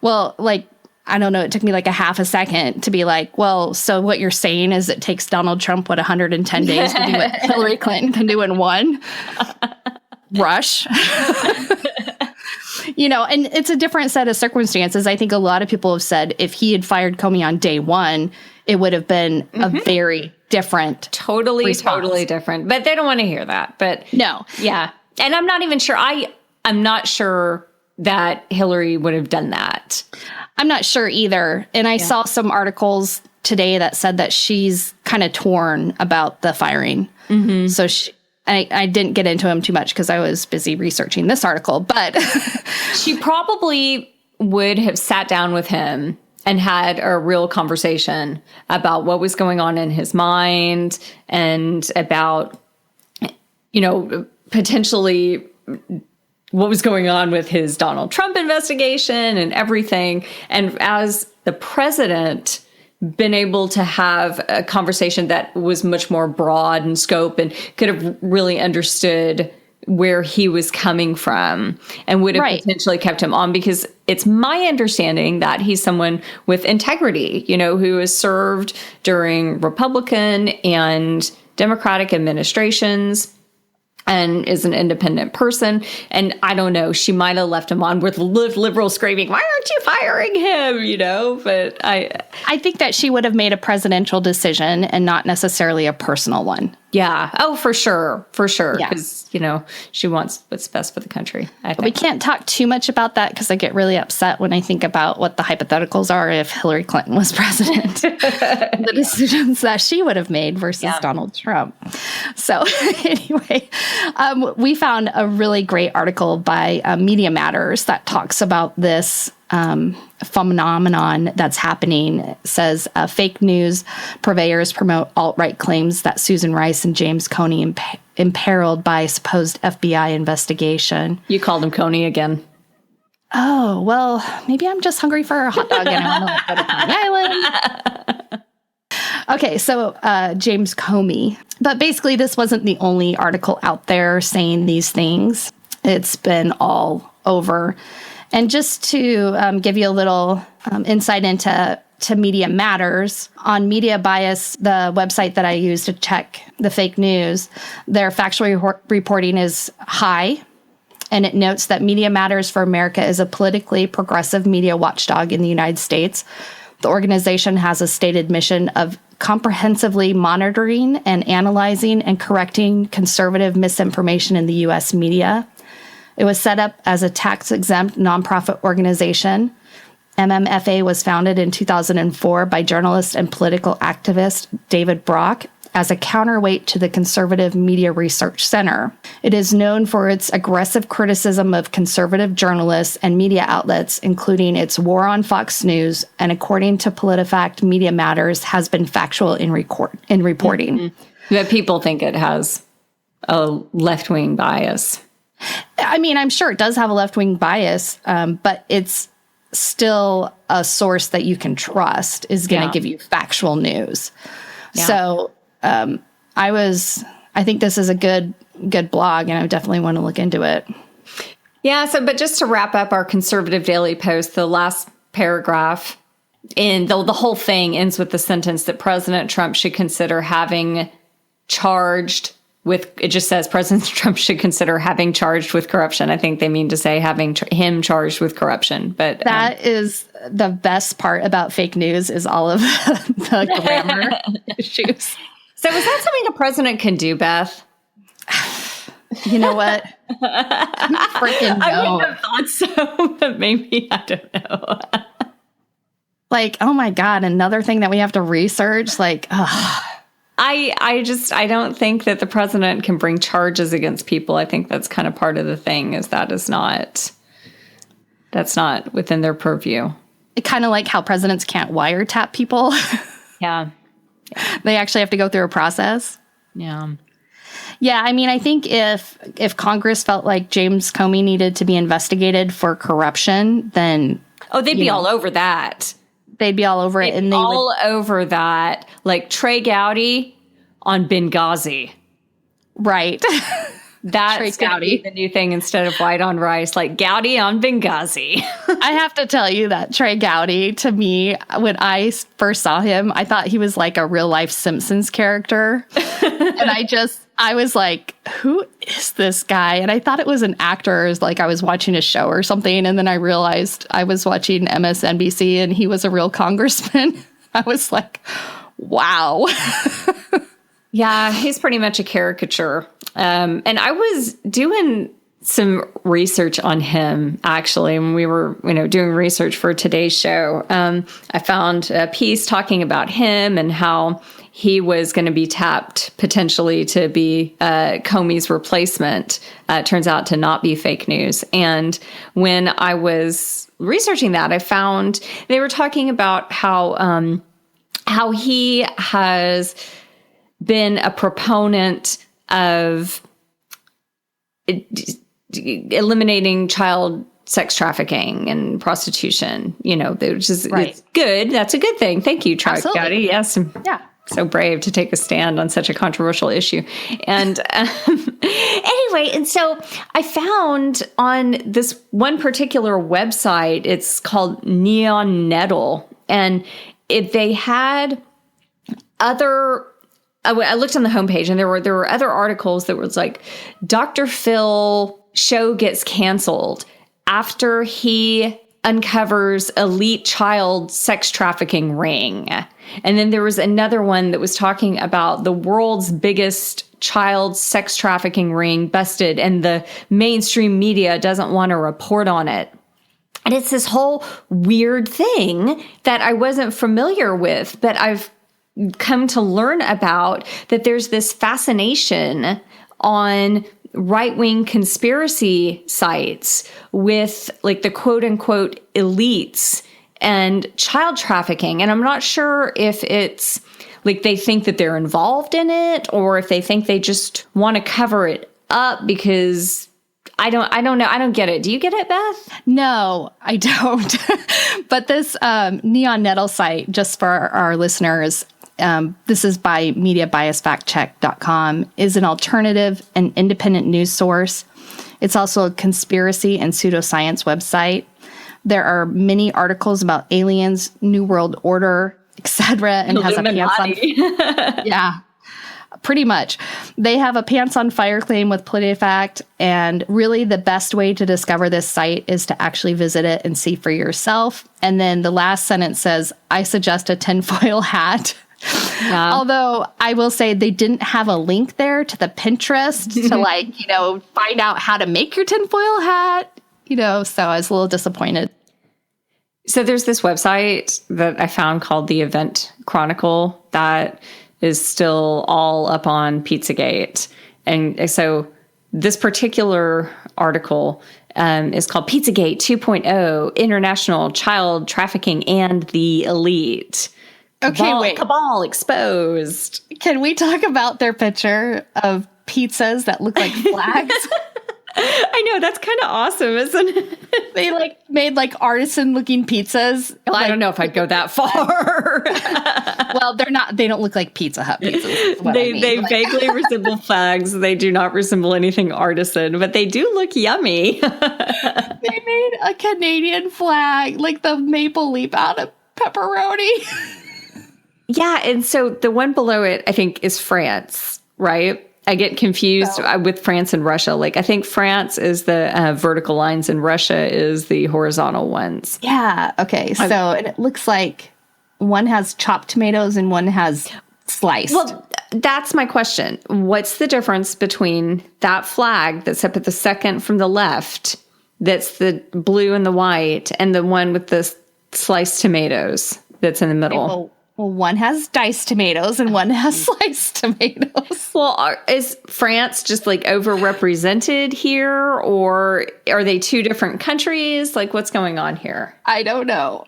Speaker 1: Well, like, I don't know. It took me like a half a second to be like, well, so what you're saying is it takes Donald Trump, 110 days to do what Hillary Clinton can do in 1? Rush. You know, and it's a different set of circumstances. I think a lot of people have said if he had fired Comey on day 1, it would have been a very different
Speaker 2: totally
Speaker 1: response.
Speaker 2: different. But they don't want to hear that. But
Speaker 1: no.
Speaker 2: Yeah. And I'm not even sure. I'm not sure that Hillary would have done that.
Speaker 1: I'm not sure either. And I saw some articles today that said that she's kind of torn about the firing. Mm-hmm. So I didn't get into him too much because I was busy researching this article, but
Speaker 2: she probably would have sat down with him and had a real conversation about what was going on in his mind and about, potentially what was going on with his Donald Trump investigation and everything. And as the president, been able to have a conversation that was much more broad in scope and could have really understood where he was coming from and would have potentially kept him on, because it's my understanding that he's someone with integrity, who has served during Republican and Democratic administrations and is an independent person. And I don't know, she might have left him on with liberals screaming, why aren't you firing him? But
Speaker 1: I think that she would have made a presidential decision and not necessarily a personal one.
Speaker 2: Yeah. Oh, for sure. For sure.
Speaker 1: Yeah.
Speaker 2: Because, she wants what's best for the country. I think.
Speaker 1: We can't talk too much about that because I get really upset when I think about what the hypotheticals are if Hillary Clinton was president. The decisions that she would have made versus Donald Trump. So anyway, we found a really great article by Media Matters that talks about this phenomenon that's happening. It says fake news purveyors promote alt-right claims that Susan Rice and James Comey imperiled by supposed FBI investigation.
Speaker 2: You called him Comey again.
Speaker 1: Oh, well, maybe I'm just hungry for a hot dog and I want to go to Coney Island. Okay, so James Comey. But basically, this wasn't the only article out there saying these things. It's been all over. And just to give you a little insight into Media Matters, on Media Bias, the website that I use to check the fake news, their factual reporting is high. And it notes that Media Matters for America is a politically progressive media watchdog in the United States. The organization has a stated mission of comprehensively monitoring and analyzing and correcting conservative misinformation in the U.S. media. It was set up as a tax-exempt nonprofit organization. MMFA was founded in 2004 by journalist and political activist David Brock as a counterweight to the Conservative Media Research Center. It is known for its aggressive criticism of conservative journalists and media outlets, including its war on Fox News, and according to PolitiFact, Media Matters has been factual in reporting.
Speaker 2: Mm-hmm. But people think it has a left-wing bias.
Speaker 1: I mean, I'm sure it does have a left-wing bias, but it's still a source that you can trust is going to give you factual news. Yeah. So I think this is a good blog, and I definitely want to look into it.
Speaker 2: Yeah. So, but just to wrap up our conservative daily post, the last paragraph in the whole thing ends with the sentence that President Trump should consider having charged with, it just says President Trump should consider having charged with corruption. I think they mean to say having him charged with corruption. But
Speaker 1: that is the best part about fake news is all of the grammar issues.
Speaker 2: So is that something a president can do, Beth?
Speaker 1: You know what? Freaking no.
Speaker 2: I wouldn't have thought so, but maybe, I don't know.
Speaker 1: Like, oh my God, another thing that we have to research? Like,
Speaker 2: I don't think that the president can bring charges against people. I think that's kind of part of the thing, is that's not within their purview.
Speaker 1: Kind of like how presidents can't wiretap people.
Speaker 2: Yeah.
Speaker 1: They actually have to go through a process.
Speaker 2: Yeah.
Speaker 1: Yeah, I mean, I think if Congress felt like James Comey needed to be investigated for corruption, then...
Speaker 2: Oh, they'd be all over that.
Speaker 1: They'd be all over it. And they
Speaker 2: all over that, like Trey Gowdy on Benghazi.
Speaker 1: Right.
Speaker 2: That's going to be the new thing instead of white on rice, like Gowdy on Benghazi.
Speaker 1: I have to tell you that Trey Gowdy, to me, when I first saw him, I thought he was like a real life Simpsons character. And I was like, who is this guy? And I thought it was an actor, like I was watching a show or something. And then I realized I was watching MSNBC and he was a real congressman. I was like, wow.
Speaker 2: Yeah, he's pretty much a caricature. And I was doing some research on him, actually, when we were, doing research for today's show. I found a piece talking about him and how he was going to be tapped potentially to be Comey's replacement. Turns out to not be fake news. And when I was researching that, I found they were talking about how he has been a proponent of eliminating child sex trafficking and prostitution, which is it's good. That's a good thing. Thank you, Trout Gowdy. Yes.
Speaker 1: Yeah.
Speaker 2: So brave to take a stand on such a controversial issue. And anyway, and so I found on this one particular website, it's called Neon Nettle. And they had other, I looked on the homepage and there were other articles that was like, Dr. Phil show gets canceled after he uncovers elite child sex trafficking ring. And then there was another one that was talking about the world's biggest child sex trafficking ring busted, and the mainstream media doesn't want to report on it. And it's this whole weird thing that I wasn't familiar with, but I've come to learn about, that there's this fascination on right-wing conspiracy sites with like the quote unquote elites and child trafficking. And I'm not sure if it's like they think that they're involved in it, or if they think they just want to cover it up, because I don't know. I don't get it. Do you get it, Beth?
Speaker 1: No, I don't. But this Neon Nettle site, just for our listeners, this is by mediabiasfactcheck.com, is an alternative and independent news source. It's also a conspiracy and pseudoscience website. There are many articles about aliens, New World Order, etc., and has a pants on. Yeah, pretty much. They have a pants on fire claim with PolitiFact, and really the best way to discover this site is to actually visit it and see for yourself. And then the last sentence says, I suggest a tinfoil hat. Yeah. Although I will say they didn't have a link there to the Pinterest to find out how to make your tinfoil hat, so I was a little disappointed.
Speaker 2: So there's this website that I found called the Event Chronicle that is still all up on Pizzagate. And so this particular article is called Pizzagate 2.0, International Child Trafficking and the Elite. Cabal exposed.
Speaker 1: Can we talk about their picture of pizzas that look like flags?
Speaker 2: I know, that's kind of awesome, isn't it?
Speaker 1: They made artisan looking pizzas.
Speaker 2: Well, I don't know if I'd go that far.
Speaker 1: Well, they don't look like Pizza Hut pizzas.
Speaker 2: They vaguely resemble flags. They do not resemble anything artisan, but they do look yummy.
Speaker 1: They made a Canadian flag, like the maple leaf out of pepperoni.
Speaker 2: Yeah, and so the one below it, I think, is France, right? I get confused with France and Russia. I think France is the vertical lines and Russia is the horizontal ones.
Speaker 1: Yeah, okay. So and it looks like one has chopped tomatoes and one has sliced.
Speaker 2: Well, that's my question. What's the difference between that flag that's up at the second from the left, that's the blue and the white, and the one with the sliced tomatoes that's in the middle?
Speaker 1: Well, one has diced tomatoes and one has sliced tomatoes.
Speaker 2: Well, is France just overrepresented here, or are they two different countries? What's going on here?
Speaker 1: I don't know.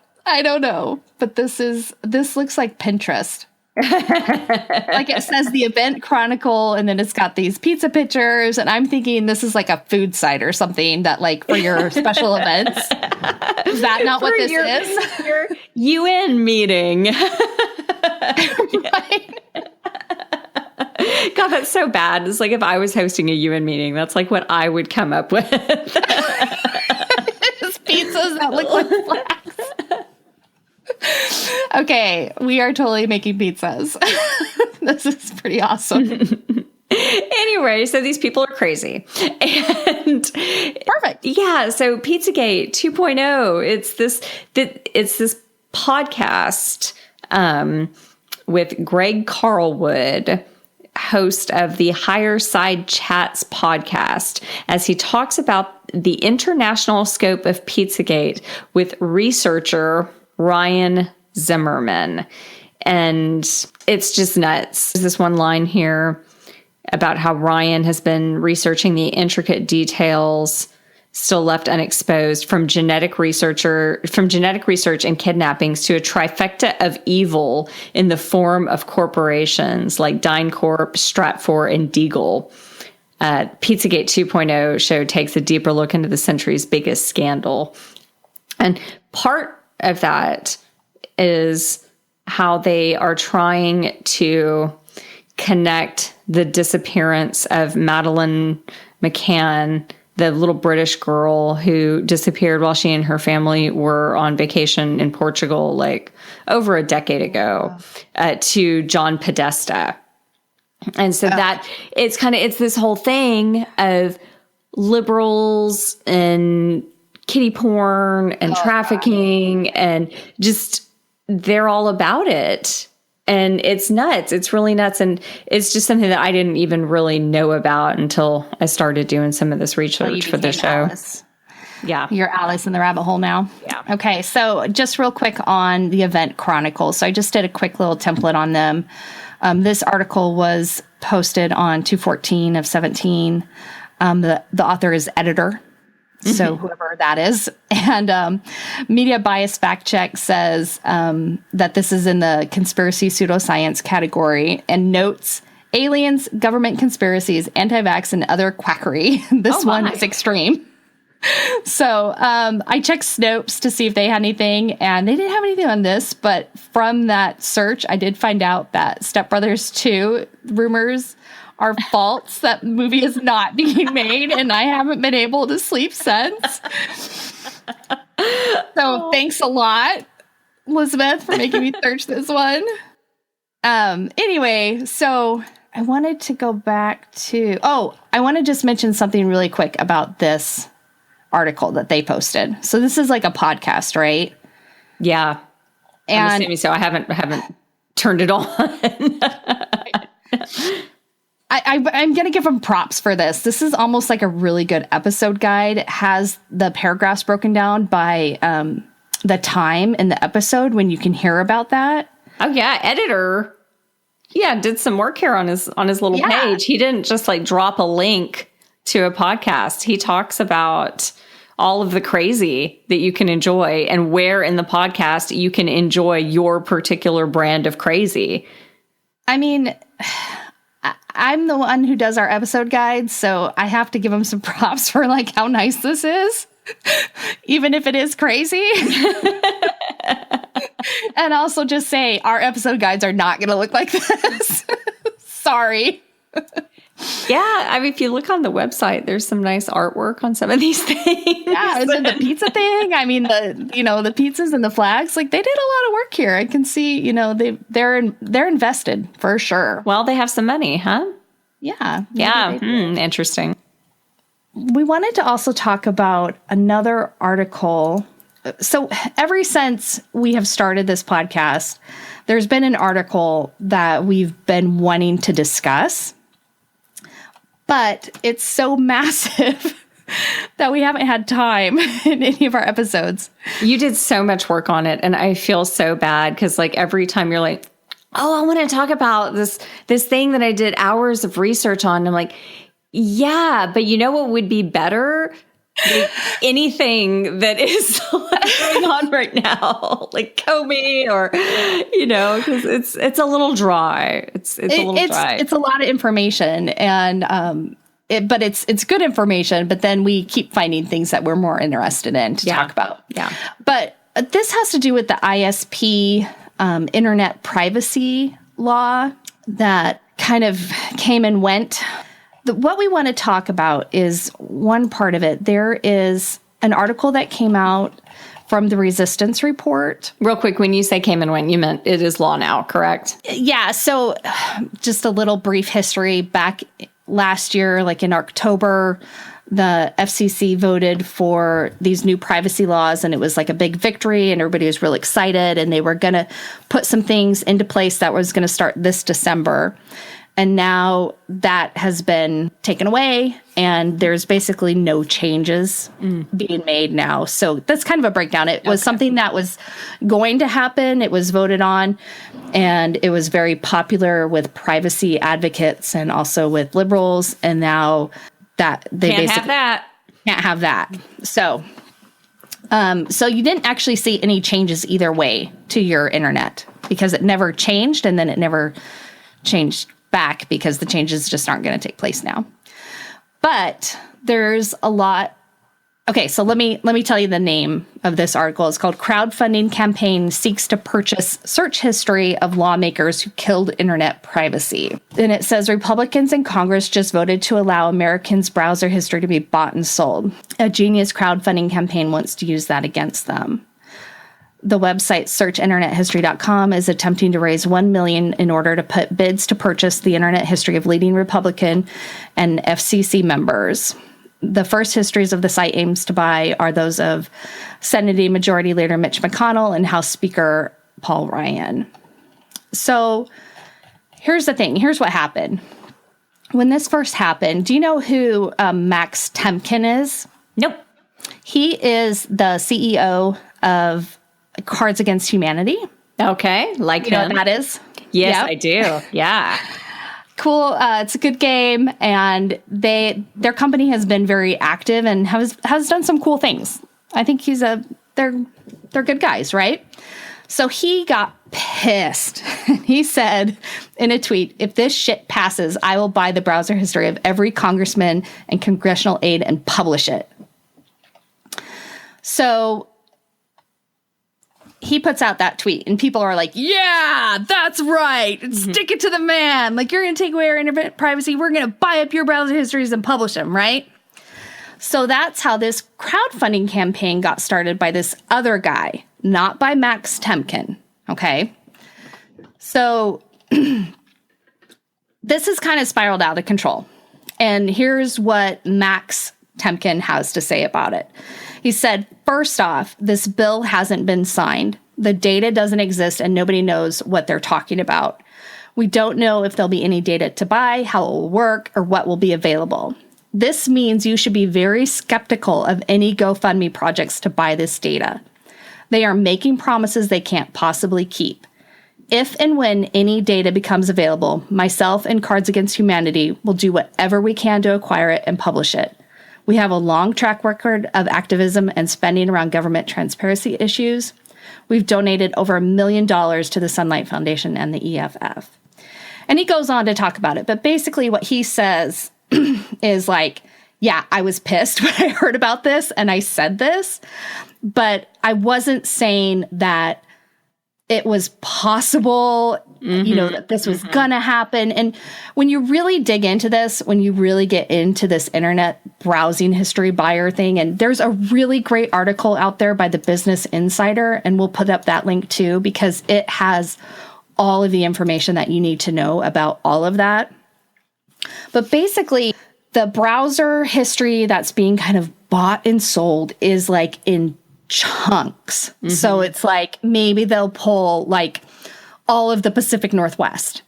Speaker 1: But this looks like Pinterest. It says the Event Chronicle, and then it's got these pizza pictures, and I'm thinking this is like a food site or something that for your special events. Is that not what this is?
Speaker 2: Your UN meeting.
Speaker 1: Right?
Speaker 2: God, that's so bad. It's if I was hosting a UN meeting, that's what I would come up with.
Speaker 1: It's pizzas that look like flags. Okay, we are totally making pizzas. This is pretty awesome.
Speaker 2: Anyway, so these people are crazy. And
Speaker 1: perfect.
Speaker 2: Yeah, so Pizzagate 2.0, it's this podcast with Greg Carlwood, host of the Higher Side Chats podcast, as he talks about the international scope of Pizzagate with researcher Ryan Zimmerman. And it's just nuts. There's this one line here about how Ryan has been researching the intricate details still left unexposed from genetic research and kidnappings to a trifecta of evil in the form of corporations like DynCorp, Stratfor, and Deagle. Pizzagate 2.0 show takes a deeper look into the century's biggest scandal. And part of that is how they are trying to connect the disappearance of Madeleine McCann, the little British girl who disappeared while she and her family were on vacation in Portugal, like over a decade ago, to John Podesta. And so that it's this whole thing of liberals and kiddie porn and trafficking and just, they're all about it. And it's nuts. It's really nuts. And it's just something that I didn't even really know about until I started doing some of this research for the show.
Speaker 1: Alice.
Speaker 2: Yeah.
Speaker 1: You're Alice in the rabbit hole now.
Speaker 2: Yeah.
Speaker 1: Okay. So just real quick on the event chronicles. So I just did a quick little template on them. This article was posted on 2/14 of 17. The author is editor. So whoever that is. And Media Bias Fact Check says that this is in the conspiracy pseudoscience category and notes aliens, government conspiracies, anti-vax, and other quackery. This one is extreme. So I checked Snopes to see if they had anything, and they didn't have anything on this. But from that search, I did find out that Step Brothers 2 rumors are false. That movie is not being made, and I haven't been able to sleep since. So thanks a lot, Elizabeth, for making me search this one. Anyway, so I wanted to go back to... I want to just mention something really quick about this article that they posted. So this is like a podcast, right?
Speaker 2: Yeah. And I'm assuming so. I haven't turned it on.
Speaker 1: I'm going to give them props for this. This is almost like a really good episode guide. It has the paragraphs broken down by the time in the episode when you can hear about that.
Speaker 2: Oh, yeah. Editor. Yeah, did some work here on his little page. He didn't just like drop a link to a podcast. He talks about all of the crazy that you can enjoy and where in the podcast you can enjoy your particular brand of crazy.
Speaker 1: I mean... I'm the one who does our episode guides, so I have to give them some props for like how nice this is, even if it is crazy. And also just say our episode guides are not going to look like this. Sorry.
Speaker 2: Yeah, I mean, if you look on the website, there's some nice artwork on some of these things.
Speaker 1: Yeah, is it the pizza thing? I mean, the pizzas and the flags, like they did a lot of work here. I can see, they're invested for sure.
Speaker 2: Well, they have some money, huh?
Speaker 1: Yeah.
Speaker 2: Yeah. Interesting.
Speaker 1: We wanted to also talk about another article. So ever since we have started this podcast, there's been an article that we've been wanting to discuss. But it's so massive that we haven't had time in any of our episodes.
Speaker 2: You did so much work on it, and I feel so bad because like every time you're like, oh, I want to talk about this thing that I did hours of research on. And I'm like, yeah, but you know what would be better? Like anything that is going on right now, like Comey or, because it's a little dry. It's a little dry.
Speaker 1: It's a lot of information, and but it's good information. But then we keep finding things that we're more interested in to talk about. Yeah. But this has to do with the ISP, Internet Privacy Law, that kind of came and went. What we want to talk about is one part of it. There is an article that came out from the Resistance Report.
Speaker 2: Real quick, when you say came and went, you meant it is law now, correct?
Speaker 1: Yeah. So just a little brief history. Back last year, like in October, the FCC voted for these new privacy laws, and it was like a big victory, and everybody was really excited, and they were going to put some things into place that was going to start this December. And now that has been taken away, and there's basically no changes being made now. So that's kind of a breakdown. It was something that was going to happen. It was voted on, and it was very popular with privacy advocates and also with liberals. And now that they
Speaker 2: Can't have that.
Speaker 1: So, so you didn't actually see any changes either way to your internet, because it never changed, and then it never changed back because the changes just aren't going to take place now. But there's a lot. Okay, so let me tell you the name of this article. It's called "Crowdfunding Campaign Seeks to Purchase Search History of Lawmakers Who Killed Internet Privacy." And it says Republicans in Congress just voted to allow Americans' browser history to be bought and sold. A genius crowdfunding campaign wants to use that against them. The website searchinternethistory.com is attempting to raise $1 million in order to put bids to purchase the internet history of leading Republican and FCC members. The first histories of the site aims to buy are those of Senate Majority Leader Mitch McConnell and House Speaker Paul Ryan. So here's the thing. Here's what happened. When this first happened, do you know who Max Temkin is?
Speaker 2: Nope.
Speaker 1: He is the CEO of Cards Against Humanity.
Speaker 2: Okay, like
Speaker 1: You know what that is?
Speaker 2: Yes,
Speaker 1: Yep.
Speaker 2: I do. Yeah.
Speaker 1: Cool. It's a good game, and their company has been very active and has done some cool things. I think they're good guys, right? So he got pissed. He said in a tweet, "If this shit passes, I will buy the browser history of every congressman and congressional aide and publish it." So he puts out that tweet, and people are like, "Yeah, that's right. Stick it to the man. Like, you're going to take away our internet privacy. We're going to buy up your browser histories and publish them," right? So that's how this crowdfunding campaign got started, by this other guy, not by Max Temkin. Okay. So this has kind of spiraled out of control. And here's what Max Temkin has to say about it. He said, "First off, this bill hasn't been signed. The data doesn't exist, and nobody knows what they're talking about. We don't know if there'll be any data to buy, how it will work, or what will be available. This means you should be very skeptical of any GoFundMe projects to buy this data. They are making promises they can't possibly keep. If and when any data becomes available, myself and Cards Against Humanity will do whatever we can to acquire it and publish it. We have a long track record of activism and spending around government transparency issues. We've donated over $1 million to the Sunlight Foundation and the EFF." And he goes on to talk about it. But basically what he says is like, yeah, I was pissed when I heard about this and I said this, but I wasn't saying that it was possible, that this was gonna happen. And when you really dig into this, when you really get into this internet browsing history buyer thing, and there's a really great article out there by the Business Insider, and we'll put up that link too, because it has all of the information that you need to know about all of that. But basically, the browser history that's being kind of bought and sold is like in chunks. So it's like maybe they'll pull like all of the Pacific Northwest.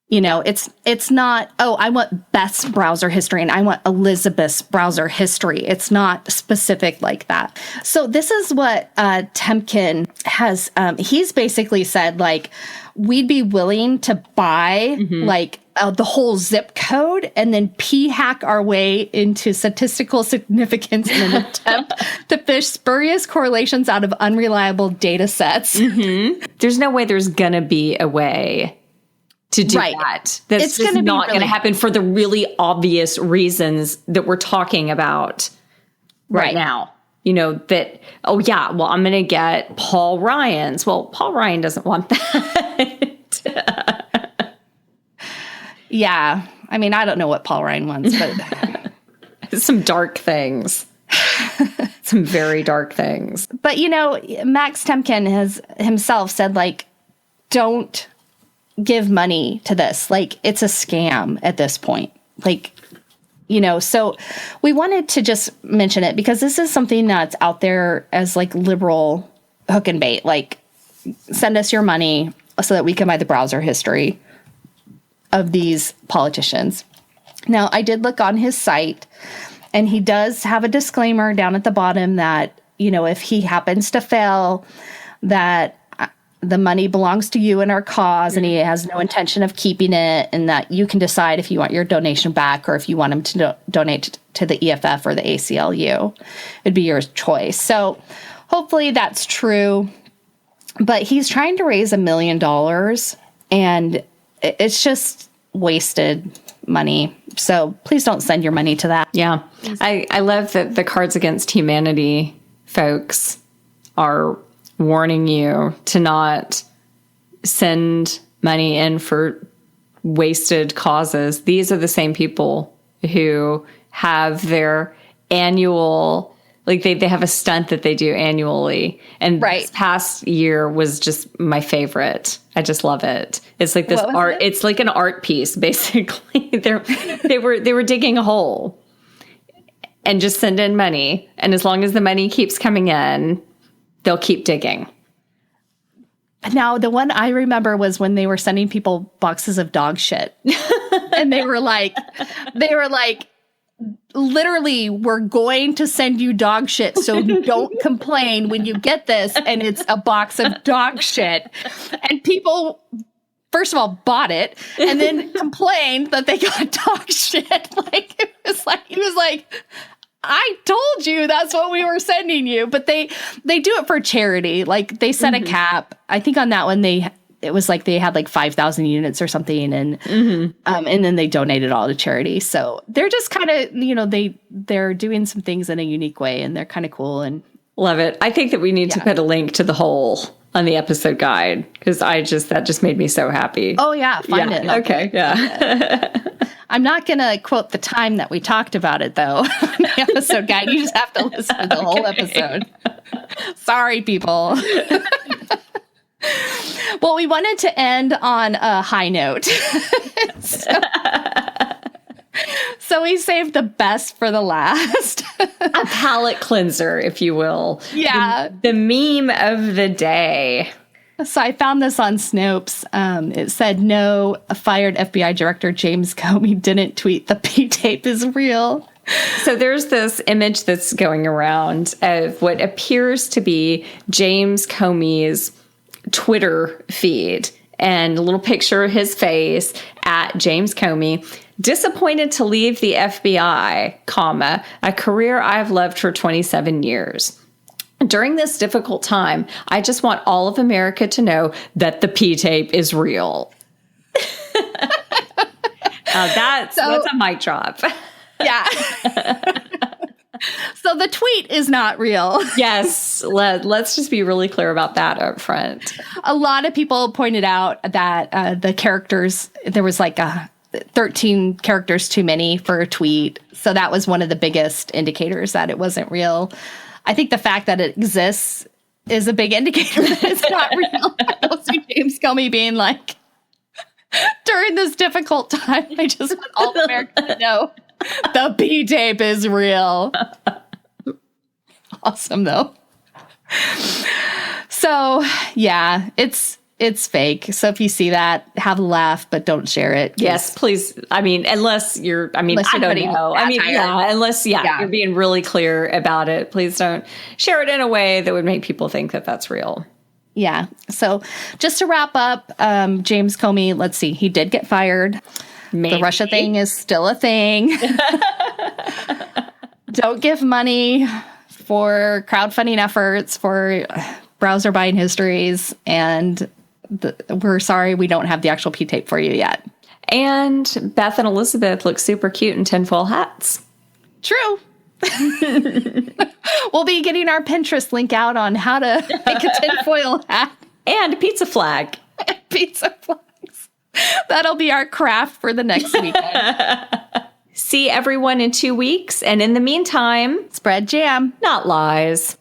Speaker 1: It's not, oh, I want Beth's browser history and I want Elizabeth's browser history. It's not specific like that. So this is what Temkin has, he's basically said, like, we'd be willing to buy like the whole zip code and then p-hack our way into statistical significance in an attempt to fish spurious correlations out of unreliable data sets.
Speaker 2: There's no way there's going to be a way to do that. That's just not going to happen for the really obvious reasons that we're talking about right now. That, oh yeah, well, I'm going to get Paul Ryan's. Well, Paul Ryan doesn't want that.
Speaker 1: Yeah. I mean, I don't know what Paul Ryan wants, but
Speaker 2: some dark things. Some very dark things.
Speaker 1: But, Max Temkin has himself said, like, don't give money to this. Like, it's a scam at this point. Like, so we wanted to just mention it because this is something that's out there as like liberal hook and bait. Like, send us your money so that we can buy the browser history. of these politicians. Now, I did look on his site, and he does have a disclaimer down at the bottom that, if he happens to fail, that the money belongs to you and our cause, and he has no intention of keeping it, and that you can decide if you want your donation back or if you want him to donate to the EFF or the ACLU. It'd be your choice. So hopefully that's true. But he's trying to raise $1 million, and it's just wasted money. So please don't send your money to that.
Speaker 2: Yeah. I love that the Cards Against Humanity folks are warning you to not send money in for wasted causes. These are the same people who have their annual, like they have a stunt that they do annually. And this past year was just my favorite. I just love it. It's like this art. It's like an art piece, basically. They were digging a hole and just send in money. And as long as the money keeps coming in, they'll keep digging.
Speaker 1: Now, the one I remember was when they were sending people boxes of dog shit. And they were like, literally, we're going to send you dog shit, so don't complain when you get this, and it's a box of dog shit. And people, first of all, bought it, and then complained that they got dog shit. He was like, I told you that's what we were sending you. But they do it for charity. Like, they set a cap. I think on that one, it was like they had like 5,000 units or something, and then they donated all to charity. So they're just kind of, they're doing some things in a unique way, and they're kind of cool. And
Speaker 2: love it. I think that we need to put a link to the whole on the episode guide, because that just made me so happy.
Speaker 1: Oh yeah, find it.
Speaker 2: Okay, yeah.
Speaker 1: I'm not going to quote the time that we talked about it, though, on the episode guide. You just have to listen to the whole episode. Sorry, people. Well, we wanted to end on a high note. So we saved the best for the last.
Speaker 2: A palate cleanser, if you will.
Speaker 1: Yeah.
Speaker 2: The meme of the day.
Speaker 1: So I found this on Snopes. It said, no, a fired FBI director James Comey didn't tweet the P-tape is real.
Speaker 2: So there's this image that's going around of what appears to be James Comey's Twitter feed, and a little picture of his face at James Comey. Disappointed to leave the FBI, comma, a career I've loved for 27 years. During this difficult time, I just want all of America to know that the P-tape is real. That's a mic drop.
Speaker 1: Yeah. So the tweet is not real.
Speaker 2: Yes. Let's just be really clear about that up front.
Speaker 1: A lot of people pointed out that the characters, there was like 13 characters too many for a tweet. So that was one of the biggest indicators that it wasn't real. I think the fact that it exists is a big indicator that it's not real. I don't see James Comey being like, during this difficult time, I just want all Americans to know the P-tape is real. Awesome, though. So, yeah, it's fake. So if you see that, have a laugh, but don't share it.
Speaker 2: Yes, please. I mean, unless you're, I don't know. Unless you're being really clear about it. Please don't share it in a way that would make people think that that's real.
Speaker 1: Yeah. So just to wrap up, James Comey, let's see, he did get fired. Maybe. The Russia thing is still a thing. Don't give money for crowdfunding efforts, for browser buying histories, and we're sorry we don't have the actual P-tape for you yet. And Beth and Elizabeth look super cute in tinfoil hats. True. We'll be getting our Pinterest link out on how to make a tinfoil hat. And a pizza flag. Pizza flags. That'll be our craft for the next weekend. See everyone in 2 weeks. And in the meantime, spread jam, not lies.